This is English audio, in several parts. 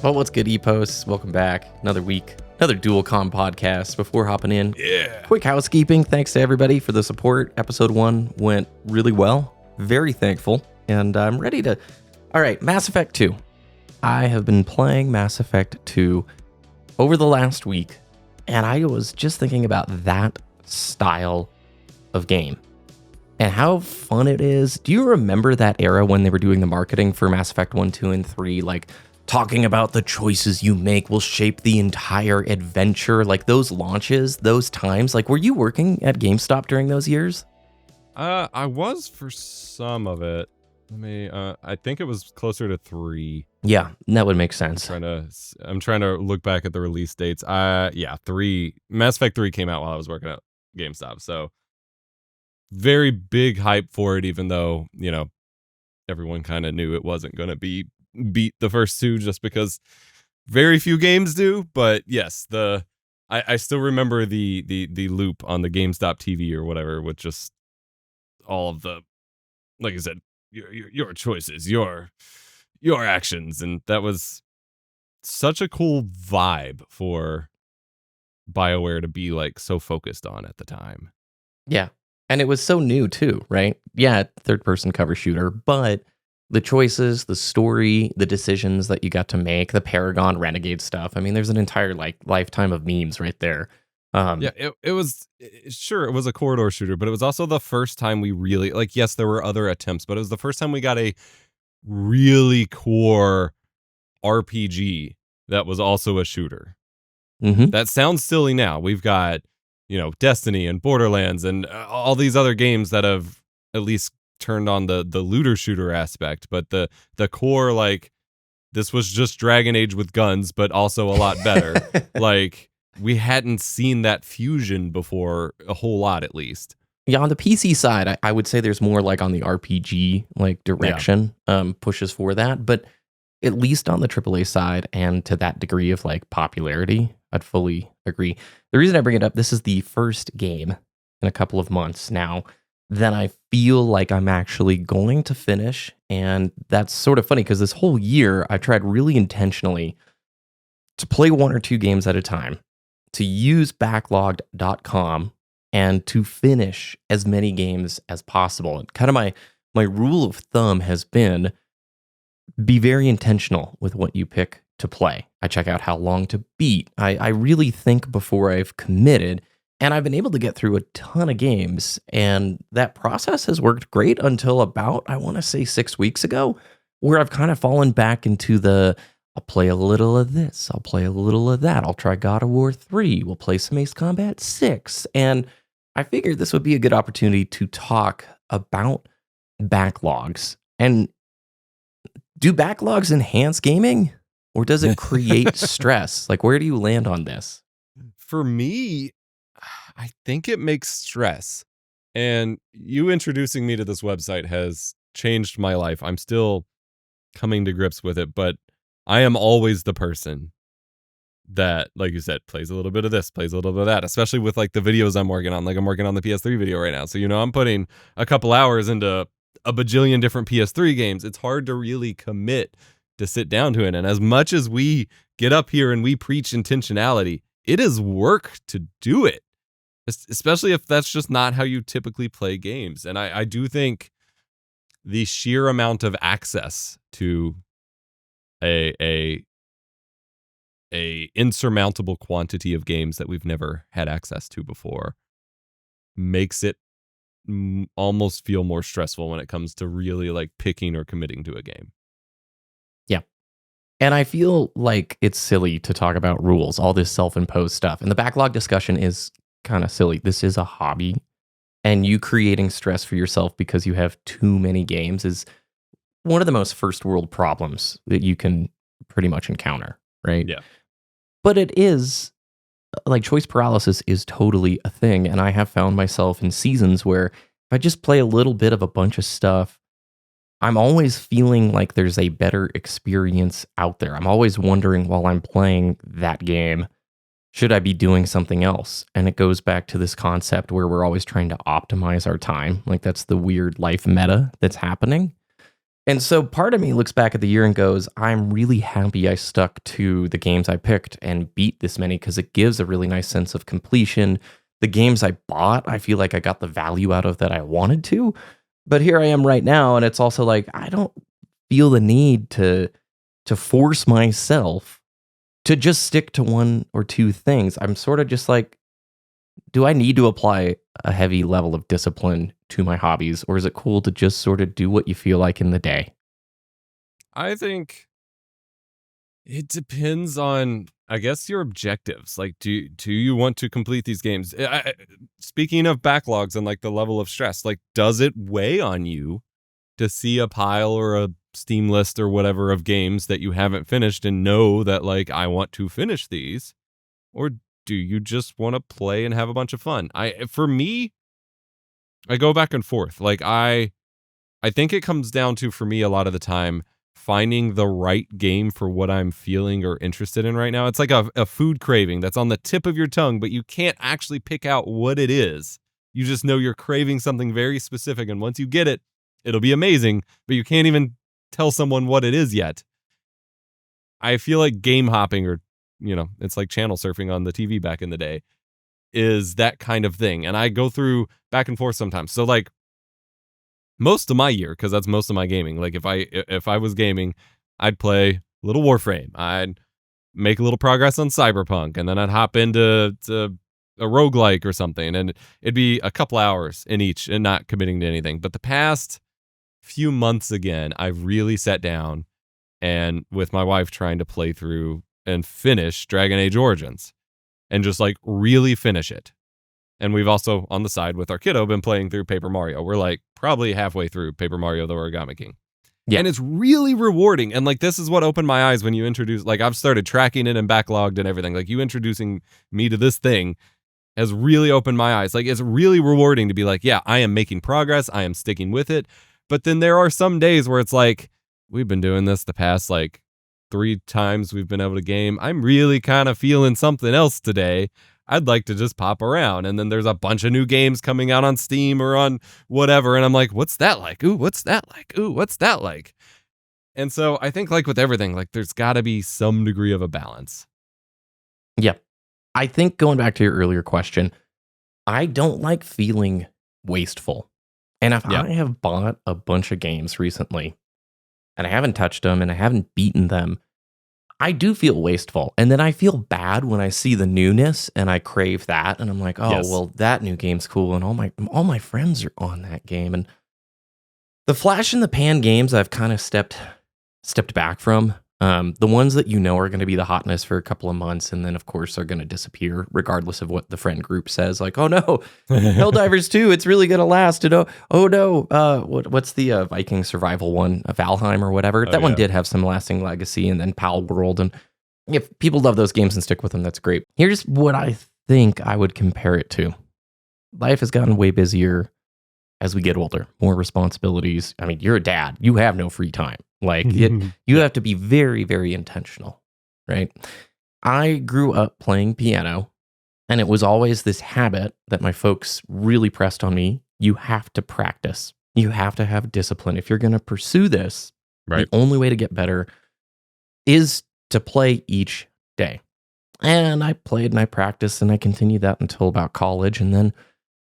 Well, what's good, Epos? Welcome back. Another week, another Dual-Com podcast. Before hopping in, quick housekeeping. Thanks to everybody for the support. Episode 1 went really well. Very thankful. And I'm ready to... All right, Mass Effect 2. I have been playing Mass Effect 2 over the last week, and I was just thinking about that style of game and how fun it is. Do you remember that era when they were doing the marketing for Mass Effect 1, 2, and 3? Like, talking about the choices you make will shape the entire adventure. Like, those launches, those times. Like, were you working at GameStop during those years? I was for some of it. I think it was closer to 3. Yeah, that would make sense. I'm trying to look back at the release dates. 3. Mass Effect 3 came out while I was working at GameStop, so very big hype for it, even though, everyone kind of knew it wasn't going to beat the first 2 just because very few games do. But yes, I still remember the loop on the GameStop TV or whatever with just all of the, like I said, your choices, your actions, and that was such a cool vibe for BioWare to be like so focused on at the time. Yeah, and it was so new too, right? Yeah, third-person cover shooter, but the choices, the story, the decisions that you got to make, the Paragon Renegade stuff. I mean, there's an entire lifetime of memes right there. It was a corridor shooter, but it was also the first time we really, yes, there were other attempts, but it was the first time we got a really core RPG that was also a shooter. Mm-hmm. That sounds silly now. We've got, Destiny and Borderlands and all these other games that have at least turned on the looter shooter aspect, but the core, this was just Dragon Age with guns, but also a lot better. We hadn't seen that fusion before a whole lot, at least. Yeah, on the PC side, I would say there's more on the RPG direction, pushes for that. But at least on the AAA side and to that degree of popularity, I'd fully agree. The reason I bring it up, this is the first game in a couple of months now that I feel like I'm actually going to finish. And that's sort of funny because this whole year I've tried really intentionally to play 1 or 2 games at a time, to use Backlogged.com and to finish as many games as possible. And kind of my rule of thumb has been be very intentional with what you pick to play. I check out how long to beat. I really think before I've committed, and I've been able to get through a ton of games, and that process has worked great until about, I want to say 6 weeks ago, where I've kind of fallen back into I'll play a little of this. I'll play a little of that. I'll try God of War 3. We'll play some Ace Combat 6. And I figured this would be a good opportunity to talk about backlogs. And do backlogs enhance gaming? Or does it create stress? Where do you land on this? For me, I think it makes stress. And you introducing me to this website has changed my life. I'm still coming to grips with it, but I am always the person that, like you said, plays a little bit of this, plays a little bit of that, especially with the videos I'm working on. I'm working on the PS3 video right now. So, I'm putting a couple hours into a bajillion different PS3 games. It's hard to really commit to sit down to it. And as much as we get up here and we preach intentionality, it is work to do it, especially if that's just not how you typically play games. And I do think the sheer amount of access to a insurmountable quantity of games that we've never had access to before makes it almost feel more stressful when it comes to really picking or committing to a game. Yeah. And I feel like it's silly to talk about rules, all this self-imposed stuff. And the backlog discussion is kind of silly. This is a hobby, and you creating stress for yourself because you have too many games is one of the most first world problems that you can pretty much encounter, right? Yeah. But it is, choice paralysis is totally a thing. And I have found myself in seasons where if I just play a little bit of a bunch of stuff, I'm always feeling like there's a better experience out there. I'm always wondering while I'm playing that game, should I be doing something else? And it goes back to this concept where we're always trying to optimize our time. That's the weird life meta that's happening. And so part of me looks back at the year and goes, I'm really happy I stuck to the games I picked and beat this many because it gives a really nice sense of completion. The games I bought, I feel like I got the value out of that I wanted to. But here I am right now, and it's also like I don't feel the need to force myself to just stick to one or two things. I'm sort of just like, do I need to apply a heavy level of discipline to my hobbies, or is it cool to just sort of do what you feel like in the day? I think it depends on, I guess, your objectives. Like, do you want to complete these games? Speaking of backlogs and like the level of stress, like, does it weigh on you to see a pile or a Steam list or whatever of games that you haven't finished and know that like I want to finish these? Or do you just want to play and have a bunch of fun? For me, I go back and forth. Like I think it comes down to, for me, a lot of the time, finding the right game for what I'm feeling or interested in right now. It's like a food craving that's on the tip of your tongue, but you can't actually pick out what it is. You just know you're craving something very specific, and once you get it, it'll be amazing, but you can't even tell someone what it is yet. I feel like game hopping, or, it's like channel surfing on the TV back in the day, is that kind of thing. And I go through back and forth sometimes. So like most of my year, because that's most of my gaming, like if I was gaming, I'd play a little Warframe, I'd make a little progress on Cyberpunk, and then I'd hop into a roguelike or something, and it'd be a couple hours in each and not committing to anything. But the past few months, again, I've really sat down and with my wife trying to play through and finish Dragon Age Origins and just like really finish it. And we've also, on the side with our kiddo, been playing through Paper Mario. We're like probably halfway through Paper Mario, the Origami King. Yeah. And it's really rewarding. And like, this is what opened my eyes when you introduced, like, I've started tracking it and backlogged and everything. Like, you introducing me to this thing has really opened my eyes. Like, it's really rewarding to be like, yeah, I am making progress. I am sticking with it. But then there are some days where it's like, we've been doing this the past like 3 times we've been able to game. I'm really kind of feeling something else today. I'd like to just pop around. And then there's a bunch of new games coming out on Steam or on whatever. And I'm like, what's that like? Ooh, what's that like? Ooh, what's that like? And so I think like with everything, like there's got to be some degree of a balance. Yeah. I think going back to your earlier question, I don't like feeling wasteful. And if I have bought a bunch of games recently and I haven't touched them and I haven't beaten them, I do feel wasteful. And then I feel bad when I see the newness and I crave that. And I'm like, oh, well, that new game's cool. And all my friends are on that game. And the flash in the pan games I've kind of stepped back from. The ones that are going to be the hotness for a couple of months and then, of course, are going to disappear regardless of what the friend group says. Like, oh, no, Helldivers 2, it's really going to last. And oh, no, what's the Viking survival one, Valheim or whatever? That one did have some lasting legacy, and then Pal World. And if people love those games and stick with them, that's great. Here's what I think I would compare it to. Life has gotten way busier as we get older, more responsibilities. I mean, you're a dad. You have no free time. Like, you have to be very, very intentional, right? I grew up playing piano, and it was always this habit that my folks really pressed on me. You have to practice. You have to have discipline. If you're going to pursue this, the only way to get better is to play each day. And I played and I practiced, and I continued that until about college, and then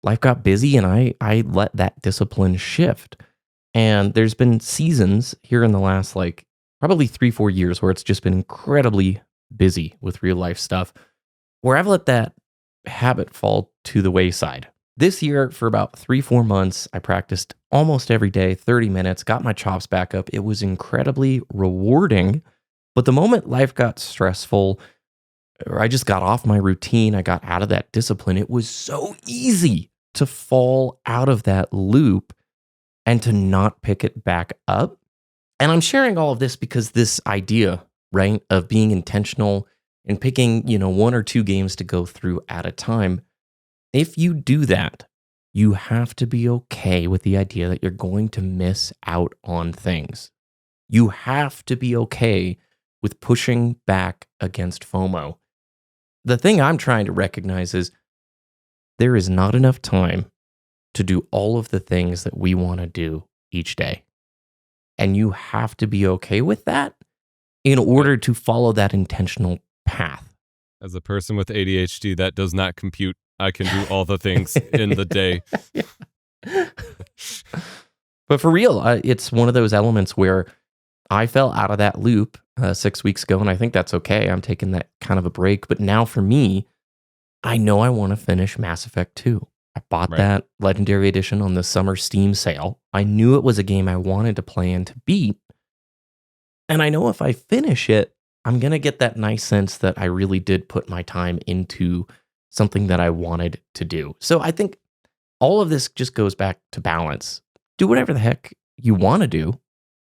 life got busy, and I let that discipline shift. And there's been seasons here in the last probably 3-4 years where it's just been incredibly busy with real life stuff, where I've let that habit fall to the wayside. This year, for about 3-4 months, I practiced almost every day, 30 minutes, got my chops back up. It was incredibly rewarding. But the moment life got stressful, or I just got off my routine, I got out of that discipline, it was so easy to fall out of that loop and to not pick it back up. And I'm sharing all of this because this idea, right, of being intentional and picking, 1 or 2 games to go through at a time, if you do that, you have to be okay with the idea that you're going to miss out on things. You have to be okay with pushing back against FOMO. The thing I'm trying to recognize is there is not enough time to do all of the things that we want to do each day. And you have to be okay with that in order to follow that intentional path. As a person with ADHD, that does not compute. I can do all the things in the day. But for real, it's one of those elements where I fell out of that loop 6 weeks ago, and I think that's okay. I'm taking that kind of a break. But now for me, I know I want to finish Mass Effect 2. I bought that Legendary Edition on the summer Steam sale. I knew it was a game I wanted to play and to beat. And I know if I finish it, I'm going to get that nice sense that I really did put my time into something that I wanted to do. So I think all of this just goes back to balance. Do whatever the heck you want to do.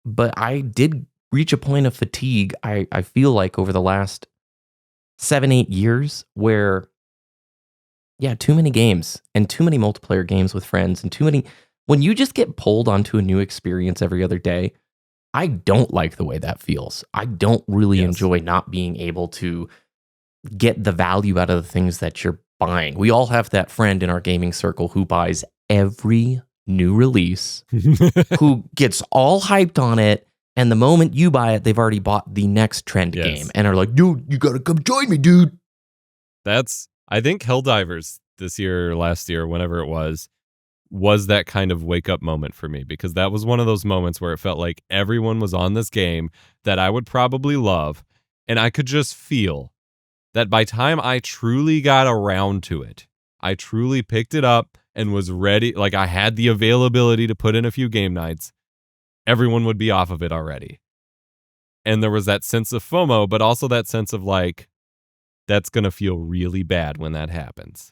But I did reach a point of fatigue, I feel like, over the last 7-8 years where, too many games and too many multiplayer games with friends and too many. When you just get pulled onto a new experience every other day, I don't like the way that feels. I don't really enjoy not being able to get the value out of the things that you're buying. We all have that friend in our gaming circle who buys every new release, who gets all hyped on it, and the moment you buy it, they've already bought the next trend game and are like, dude, you gotta come join me, dude. I think Helldivers this year or last year, whenever it was that kind of wake-up moment for me, because that was one of those moments where it felt like everyone was on this game that I would probably love, and I could just feel that by time I truly got around to it, I truly picked it up and was ready, like I had the availability to put in a few game nights, everyone would be off of it already. And there was that sense of FOMO, but also that sense of like, that's going to feel really bad when that happens.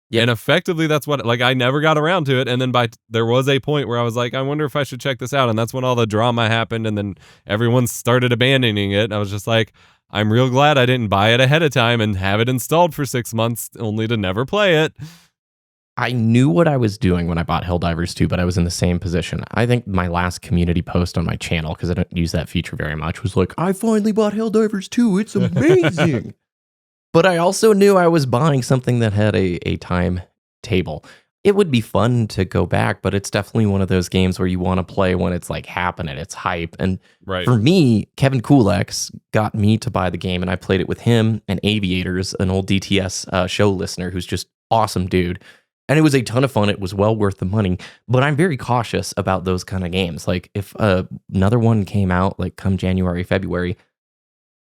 Yeah. And effectively, that's what, like, I never got around to it. And then there was a point where I was like, I wonder if I should check this out. And that's when all the drama happened. And then everyone started abandoning it. And I was just like, I'm real glad I didn't buy it ahead of time and have it installed for 6 months only to never play it. I knew what I was doing when I bought Helldivers 2, but I was in the same position. I think my last community post on my channel, because I don't use that feature very much, was like, I finally bought Helldivers 2. It's amazing. But I also knew I was buying something that had a timetable. It would be fun to go back, but it's definitely one of those games where you want to play when it's like happening, it's hype. And for me, Kevin Kulex got me to buy the game, and I played it with him and Aviators, an old DTS show listener who's just awesome dude. And it was a ton of fun. It was well worth the money. But I'm very cautious about those kind of games. Like if another one came out, like come January, February,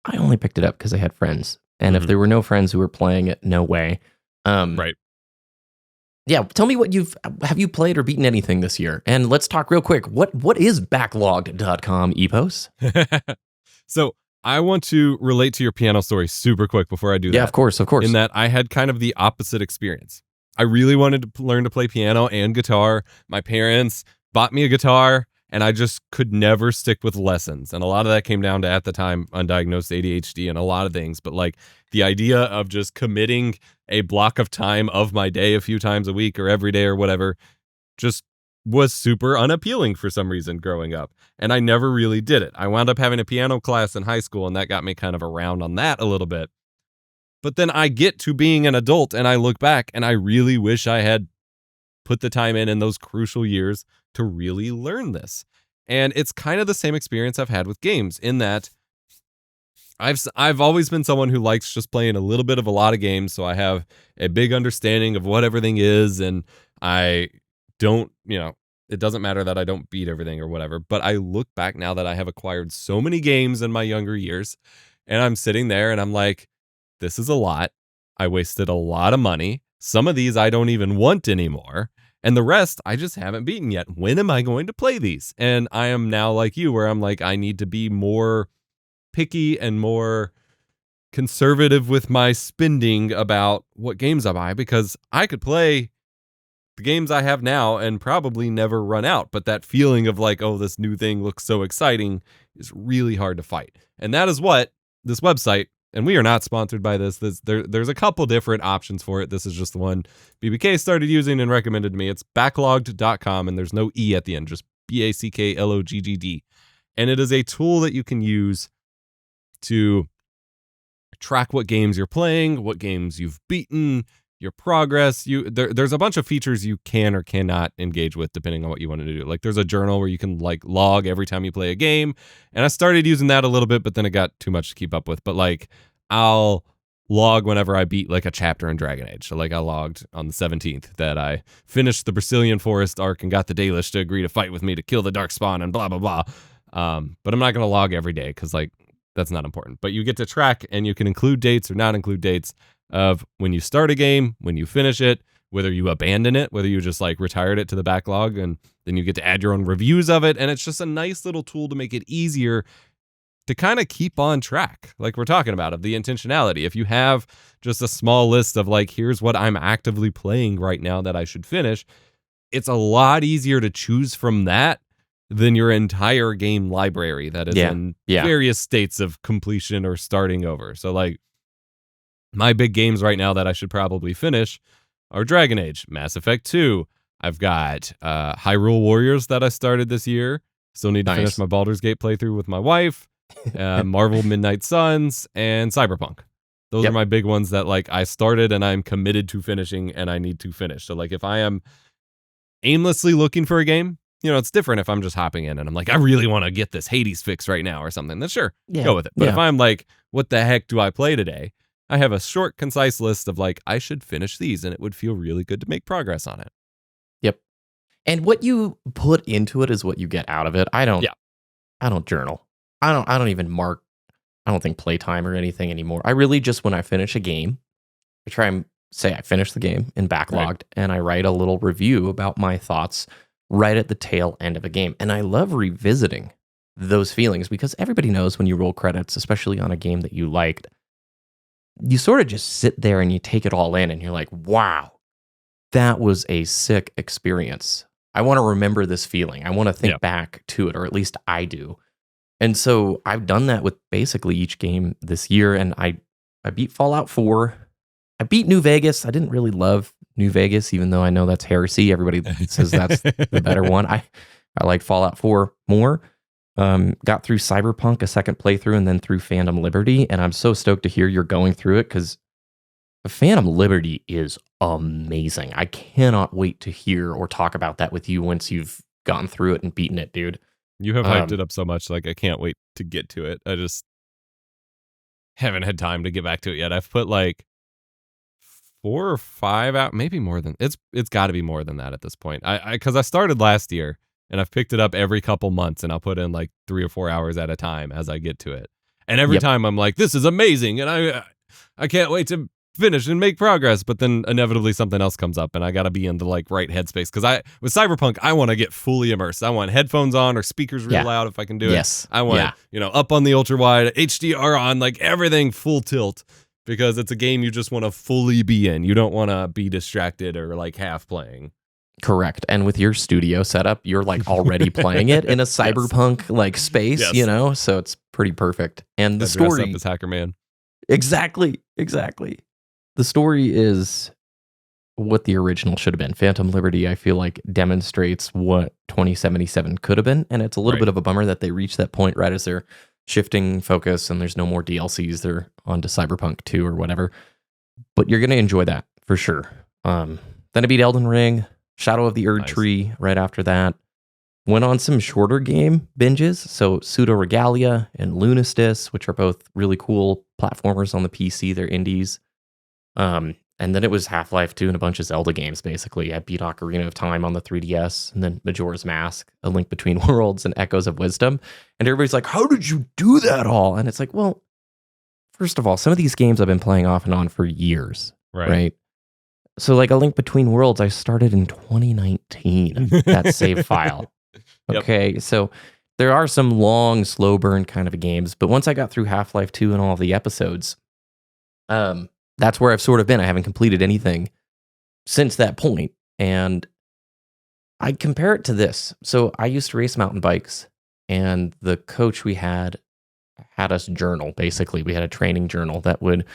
I only picked it up because I had friends. And if there were no friends who were playing it, no way. Yeah, tell me what have you played or beaten anything this year? And let's talk real quick. What is Backlogged.com, Epos? So I want to relate to your piano story super quick before I do that. Yeah, of course. In that I had kind of the opposite experience. I really wanted to learn to play piano and guitar. My parents bought me a guitar, and I just could never stick with lessons. And a lot of that came down to, at the time, undiagnosed ADHD and a lot of things. But like the idea of just committing a block of time of my day a few times a week or every day or whatever just was super unappealing for some reason growing up. And I never really did it. I wound up having a piano class in high school, and that got me kind of around on that a little bit. But then I get to being an adult, and I look back, and I really wish I had put the time in those crucial years to really learn this. And it's kind of the same experience I've had with games, in that I've always been someone who likes just playing a little bit of a lot of games, so I have a big understanding of what everything is, and I don't, it doesn't matter that I don't beat everything or whatever, but I look back now that I have acquired so many games in my younger years, and I'm sitting there and I'm like, this is a lot. I wasted a lot of money. Some of these I don't even want anymore. And the rest I just haven't beaten yet. When am I going to play these? And I am now like you, where I'm like, I need to be more picky and more conservative with my spending about what games I buy, because I could play the games I have now and probably never run out. But that feeling of like, oh, this new thing looks so exciting is really hard to fight. And that is what this website, and we are not sponsored by this. There's a couple different options for it. This is just the one BBK started using and recommended to me. It's backlogged.com, and there's no E at the end, just BACKLOGGD. And it is a tool that you can use to track what games you're playing, what games you've beaten, your progress. There's a bunch of features you can or cannot engage with depending on what you want to do. Like there's a journal where you can like log every time you play a game. And I started using that a little bit, but then it got too much to keep up with. But like I'll log whenever I beat like a chapter in Dragon Age. So like I logged on the 17th that I finished the Brazilian Forest arc and got the Dalish to agree to fight with me to kill the Darkspawn and blah, blah, blah. But I'm not going to log every day because like that's not important. But you get to track and you can include dates or not include dates of when you start a game, when you finish it, whether you abandon it, whether you just like retired it to the backlog, and then you get to add your own reviews of it. And it's just a nice little tool to make it easier to kind of keep on track, like we're talking about, of the intentionality. If you have just a small list of like, here's what I'm actively playing right now that I should finish, it's a lot easier to choose from that than your entire game library that is in various states of completion or starting over. So like my big games right now that I should probably finish are Dragon Age, Mass Effect 2. I've got Hyrule Warriors that I started this year. Still need to finish my Baldur's Gate playthrough with my wife. Marvel Midnight Suns, and Cyberpunk. Those are my big ones that like I started and I'm committed to finishing and I need to finish. So like if I am aimlessly looking for a game, you know, it's different if I'm just hopping in and I'm like, I really want to get this Hades fix right now or something. Then sure, go with it. But if I'm like, what the heck do I play today? I have a short, concise list of like, I should finish these and it would feel really good to make progress on it. Yep. And what you put into it is what you get out of it. I don't journal. I don't even mark, I don't think playtime or anything anymore. I really just, when I finish a game, I try and say I finished the game in Backlogged, and I write a little review about my thoughts right at the tail end of a game. And I love revisiting those feelings because everybody knows when you roll credits, especially on a game that you liked, you sort of just sit there and you take it all in and you're like, wow, that was a sick experience. I want to remember this feeling. I want to think back to it, or at least I do. And so I've done that with basically each game this year, and I beat Fallout 4. I beat New Vegas. I didn't really love New Vegas, even though I know that's heresy. Everybody says that's the better one. I liked Fallout 4 more. Got through Cyberpunk a second playthrough, and then through Phantom Liberty, and I'm so stoked to hear you're going through it because Phantom Liberty is amazing. I cannot wait to hear or talk about that with you once you've gone through it and beaten it, dude. You have hyped it up so much, like I can't wait to get to it. I just haven't had time to get back to it yet. I've put like 4 or 5 out, maybe more than it's got to be more than that at this point. Because I started last year and I've picked it up every couple months, and I'll put in like 3 or 4 hours at a time as I get to it. And every time I'm like, this is amazing, and I can't wait to finish and make progress, but then inevitably something else comes up and I gotta be in the like right headspace, because with Cyberpunk I want to get fully immersed. I want headphones on or speakers real loud if I can do it. I want up on the ultra wide, HDR on, like everything full tilt, because it's a game you just want to fully be in. You don't want to be distracted or like half playing. Correct. And with your studio setup, you're like already playing it in a cyberpunk like space, you know, so it's pretty perfect. And the story dress up as Hacker Man. Exactly. The story is what the original should have been. Phantom Liberty, I feel like, demonstrates what 2077 could have been. And it's a little bit of a bummer that they reached that point right as they're shifting focus and there's no more DLCs. They're on to Cyberpunk 2 or whatever. But you're going to enjoy that for sure. Then I beat Elden Ring, Shadow of the Erd Tree right after that. Went on some shorter game binges. So Pseudo Regalia and Lunistis, which are both really cool platformers on the PC. They're indies. And then it was Half-Life 2 and a bunch of Zelda games, basically. I beat Ocarina of Time on the 3DS, and then Majora's Mask, A Link Between Worlds, and Echoes of Wisdom. And everybody's like, how did you do that all? And it's like, well, first of all, some of these games I've been playing off and on for years, right? So like A Link Between Worlds, I started in 2019, that save file. Okay, so there are some long, slow burn kind of games, but once I got through Half-Life 2 and all of the episodes, that's where I've sort of been. I haven't completed anything since that point. And I compare it to this. So I used to race mountain bikes, and the coach we had us journal, basically. We had a training journal that would,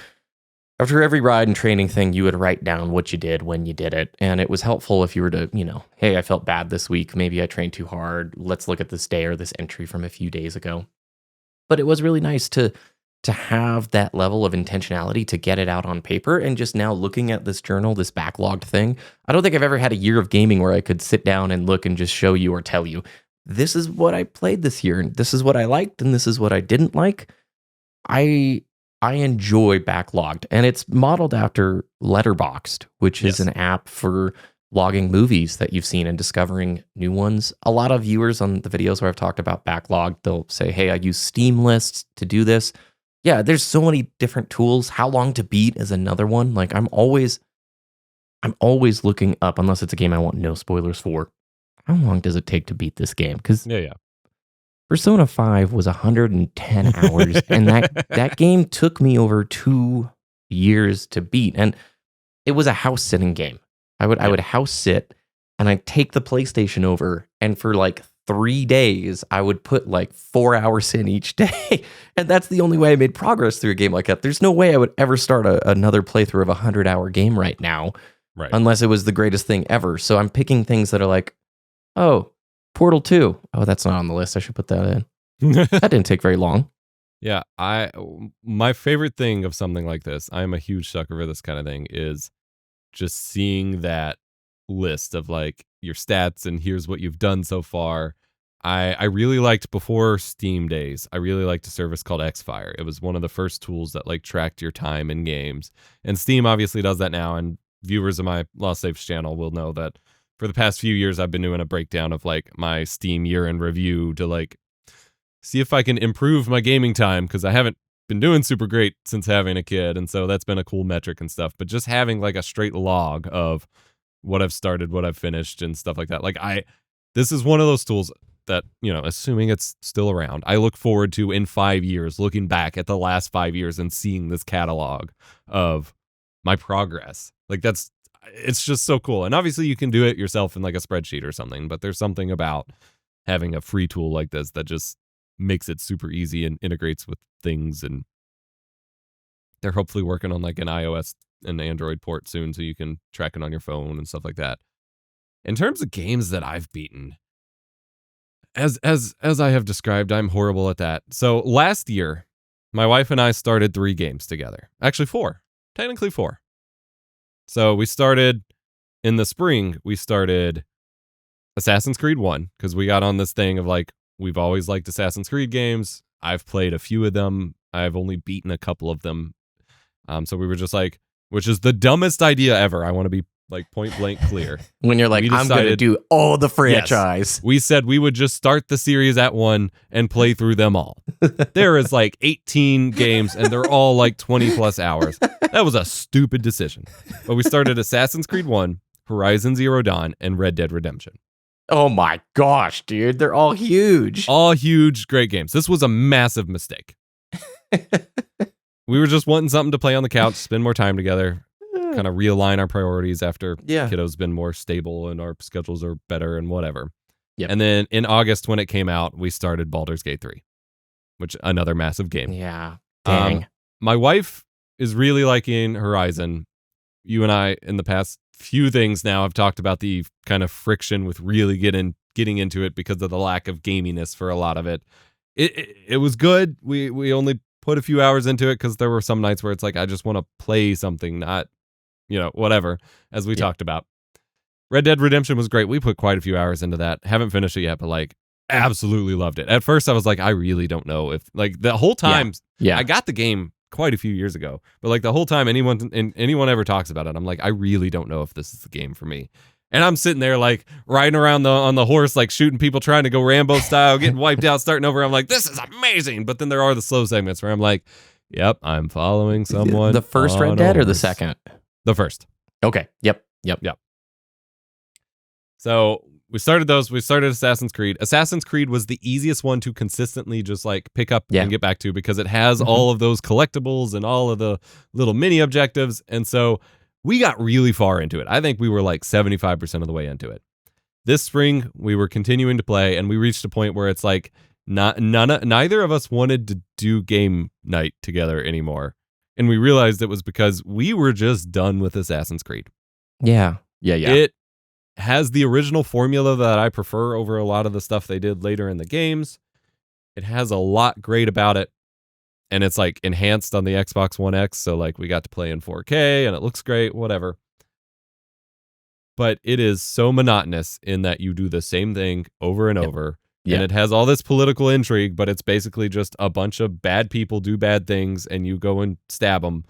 after every ride and training thing, you would write down what you did, when you did it. And it was helpful if you were to, hey, I felt bad this week. Maybe I trained too hard. Let's look at this day or this entry from a few days ago. But it was really nice to to have that level of intentionality to get it out on paper, and just now looking at this journal, this backlogged thing, I don't think I've ever had a year of gaming where I could sit down and look and just show you or tell you, this is what I played this year, and this is what I liked, and this is what I didn't like. I enjoy Backlogged, and it's modeled after Letterboxd, which is an app for logging movies that you've seen and discovering new ones. A lot of viewers on the videos where I've talked about Backlogged, they'll say, hey, I use Steam lists to do this. Yeah, there's so many different tools. How Long to Beat is another one. Like I'm always looking up, unless it's a game I want no spoilers for. How long does it take to beat this game? Because Persona 5 was 110 hours, and that game took me over 2 years to beat. And it was a house sitting game. I would house sit, and I'd take the PlayStation over, and for like 3 days, I would put like 4 hours in each day. And that's the only way I made progress through a game like that. There's no way I would ever start another playthrough of a 100-hour game right now, unless it was the greatest thing ever. So I'm picking things that are like, oh, Portal 2. Oh, that's not on the list. I should put that in. That didn't take very long. Yeah, my favorite thing of something like this, I'm a huge sucker for this kind of thing, is just seeing that list of like your stats and here's what you've done so far. I really liked, before Steam days, I really liked a service called Xfire. It was one of the first tools that like tracked your time in games. And Steam obviously does that now, and viewers of my Lost Saves channel will know that for the past few years I've been doing a breakdown of like my Steam year in review to like see if I can improve my gaming time, because I haven't been doing super great since having a kid, and so that's been a cool metric and stuff. But just having like a straight log of what I've started, what I've finished, and stuff like that. Like this is one of those tools that, you know, assuming it's still around, I look forward to in 5 years, looking back at the last 5 years and seeing this catalog of my progress. Like it's just so cool. And obviously you can do it yourself in like a spreadsheet or something, but there's something about having a free tool like this that just makes it super easy and integrates with things. And they're hopefully working on like an iOS and Android port soon, so you can track it on your phone and stuff like that. In terms of games that I've beaten, as I have described, I'm horrible at that. So last year, my wife and I started 3 games together. Actually 4. Technically 4. So we started in the spring, we started Assassin's Creed 1, because we got on this thing of like, we've always liked Assassin's Creed games. I've played a few of them. I've only beaten a couple of them. So we were just like, which is the dumbest idea ever. I want to be like point blank clear. When you're like, I'm going to do all the franchise. Yes, we said we would just start the series at 1 and play through them all. There is like 18 games, and they're all like 20 plus hours. That was a stupid decision. But we started Assassin's Creed 1, Horizon Zero Dawn, and Red Dead Redemption. Oh my gosh, dude. They're all huge. All huge, great games. This was a massive mistake. We were just wanting something to play on the couch, spend more time together, kind of realign our priorities after kiddo's been more stable and our schedules are better and whatever. Yep. And then in August, when it came out, we started Baldur's Gate 3, which another massive game. Yeah. Dang. My wife is really liking Horizon. You and I, in the past few things now, have talked about the kind of friction with really getting into it because of the lack of gaminess for a lot of it. It was good. We only put a few hours into it because there were some nights where it's like, I just want to play something, not, whatever, as we talked about. Red Dead Redemption was great. We put quite a few hours into that. Haven't finished it yet, but like absolutely loved it. At first I was like, I really don't know if, like, the whole time I got the game quite a few years ago, but like the whole time anyone ever talks about it, I'm like, I really don't know if this is the game for me. And I'm sitting there like riding around on the horse, like shooting people, trying to go Rambo style, getting wiped out, starting over. I'm like, this is amazing. But then there are the slow segments where I'm like, yep, I'm following someone. The first Red Dead or the second? The first. Okay. Yep. So we started those. We started Assassin's Creed. Assassin's Creed was the easiest one to consistently just like pick up and get back to, because it has all of those collectibles and all of the little mini objectives. And so we got really far into it. I think we were like 75% of the way into it. This spring, we were continuing to play, and we reached a point where it's like neither of us wanted to do game night together anymore. And we realized it was because we were just done with Assassin's Creed. Yeah. It has the original formula that I prefer over a lot of the stuff they did later in the games. It has a lot great about it. and it's like enhanced on the Xbox One X, so like we got to play in 4K and it looks great, whatever. But it is so monotonous in that you do the same thing over and over. And it has all this political intrigue, but it's basically just a bunch of bad people do bad things and you go and stab them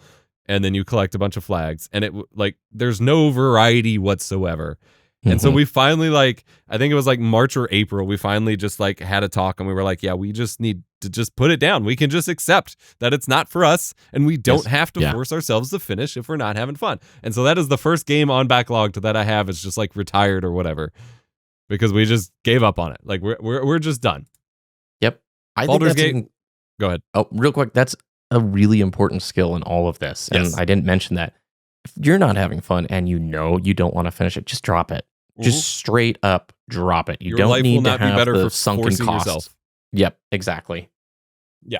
and then you collect a bunch of flags. And it like there's no variety whatsoever. And so we finally, like, I think it was like March or April, we finally just like had a talk and we were like, yeah, we just need to just put it down. We can just accept that it's not for us and we don't have to force ourselves to finish if we're not having fun. And so that is the first game on Backlogged that I have is just like retired or whatever because we just gave up on it. Like we're just done. Yep. Baldur's Gate. Go ahead. Oh, real quick. That's a really important skill in all of this. And I didn't mention that. If you're not having fun and you know you don't want to finish it, just drop it. Just straight up drop it. You Your don't life need will not to have be better the for sunken forcing cost. yourself. Yep, exactly. Yeah.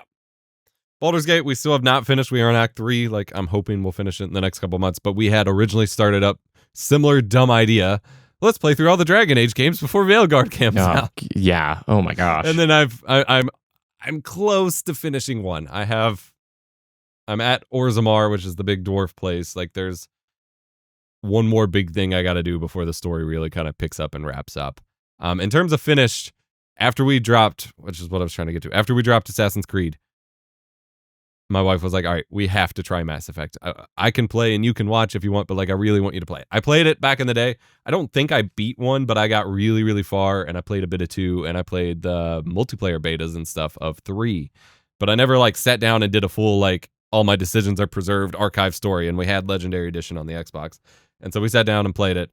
Baldur's Gate, we still have not finished. We are in Act 3. Like, I'm hoping we'll finish it in the next couple months. But we had originally started up similar dumb idea. Let's play through all the Dragon Age games before Veilguard comes out. Yeah. Oh my gosh. And then I'm close to finishing one. I'm at Orzammar, which is the big dwarf place. Like, there's one more big thing I got to do before the story really kind of picks up and wraps up. In terms of finished, after we dropped, which is what I was trying to get to, after we dropped Assassin's Creed, my wife was like, all right, we have to try Mass Effect. I can play and you can watch if you want, but like, I really want you to play it. I played it back in the day. I don't think I beat 1, but I got really, really far and I played a bit of 2 and I played the multiplayer betas and stuff of 3, but I never like sat down and did a full, like, all my decisions are preserved archive story. And we had Legendary Edition on the Xbox. And so we sat down and played it.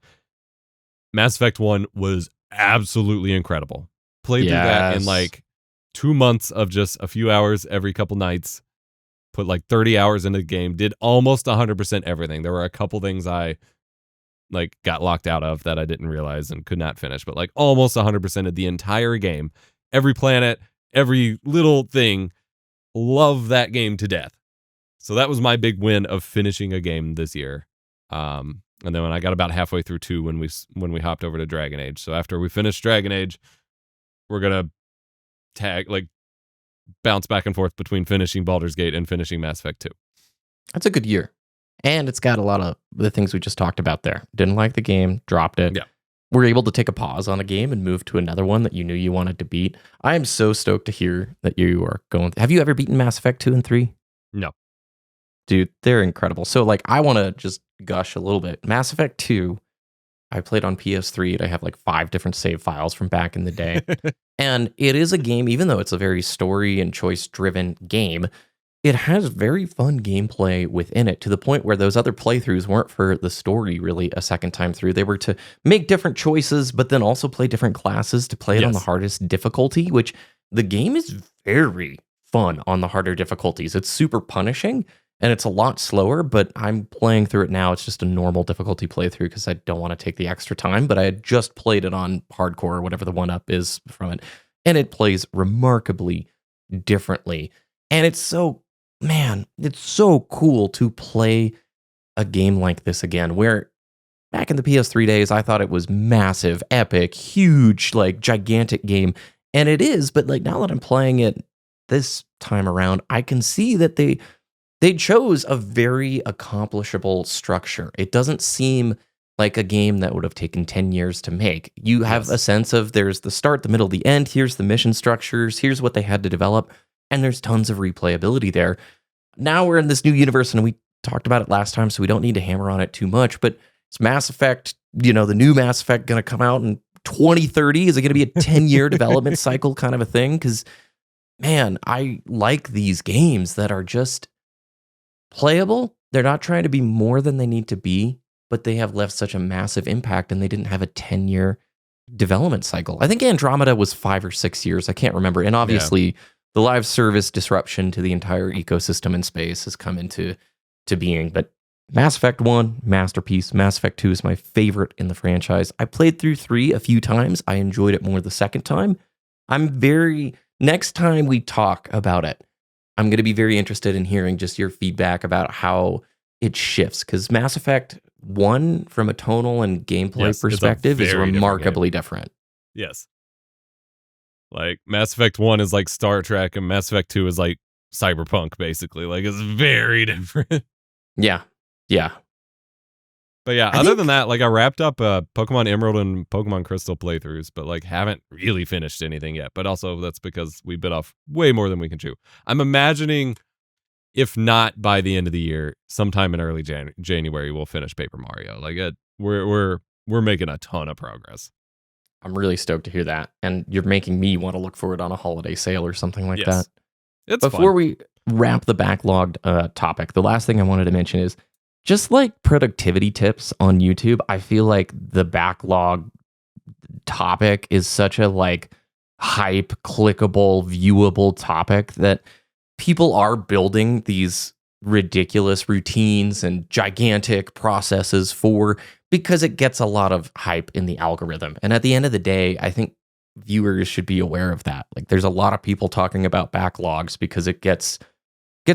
Mass Effect 1 was absolutely incredible. Played through that in like 2 months of just a few hours every couple nights. Put like 30 hours into the game. Did almost 100% everything. There were a couple things I like got locked out of that I didn't realize and could not finish. But like almost 100% of the entire game. Every planet, every little thing. Love that game to death. So that was my big win of finishing a game this year. And then when I got about halfway through 2, when we hopped over to Dragon Age. So after we finish Dragon Age, we're gonna bounce back and forth between finishing Baldur's Gate and finishing Mass Effect 2. That's a good year. And it's got a lot of the things we just talked about there. Didn't like the game, dropped it. Yeah. We're able to take a pause on a game and move to another one that you knew you wanted to beat. I am so stoked to hear that you are going. Have you ever beaten Mass Effect 2 and 3? No. Dude, they're incredible. So, like, I want to just gush a little bit. Mass Effect 2, I played on PS3, and I have like 5 different save files from back in the day. And it is a game, even though it's a very story and choice-driven game, it has very fun gameplay within it, to the point where those other playthroughs weren't for the story really a second time through. They were to make different choices, but then also play different classes to play it on the hardest difficulty, which the game is very fun on the harder difficulties. It's super punishing. And it's a lot slower, but I'm playing through it now. It's just a normal difficulty playthrough because I don't want to take the extra time, but I had just played it on hardcore or whatever the 1-up is from it. And it plays remarkably differently. And it's so cool to play a game like this again, where back in the PS3 days, I thought it was massive, epic, huge, like gigantic game. And it is, but like now that I'm playing it this time around, I can see that they chose a very accomplishable structure. It doesn't seem like a game that would have taken 10 years to make. You have a sense of there's the start, the middle, the end. Here's the mission structures. Here's what they had to develop. And there's tons of replayability there. Now we're in this new universe, and we talked about it last time, so we don't need to hammer on it too much. But it's Mass Effect, the new Mass Effect going to come out in 2030? Is it going to be a 10-year development cycle kind of a thing? Because, man, I like these games that are just playable. They're not trying to be more than they need to be, but they have left such a massive impact, and they didn't have a 10-year development cycle. I think Andromeda was 5 or 6 years. I can't remember. And obviously, the live service disruption to the entire ecosystem in space has come into being. But Mass Effect 1, masterpiece. Mass Effect 2 is my favorite in the franchise. I played through 3 a few times. I enjoyed it more the second time. Next time we talk about it, I'm going to be very interested in hearing just your feedback about how it shifts, because Mass Effect 1, from a tonal and gameplay perspective, is remarkably different. Yes. Like, Mass Effect 1 is like Star Trek, and Mass Effect 2 is like Cyberpunk, basically. Like, it's very different. Yeah. But yeah, other than that, like, I wrapped up Pokemon Emerald and Pokemon Crystal playthroughs, but like haven't really finished anything yet. But also that's because we bit off way more than we can chew. I'm imagining, if not by the end of the year, sometime in early January, we'll finish Paper Mario. Like, we're making a ton of progress. I'm really stoked to hear that, and you're making me want to look for it on a holiday sale or something like that. It's Before fun. we wrap the backlogged topic, the last thing I wanted to mention is just like productivity tips on YouTube. I feel like the backlog topic is such a like hype, clickable, viewable topic that people are building these ridiculous routines and gigantic processes for, because it gets a lot of hype in the algorithm. And at the end of the day, I think viewers should be aware of that. Like, there's a lot of people talking about backlogs because it gets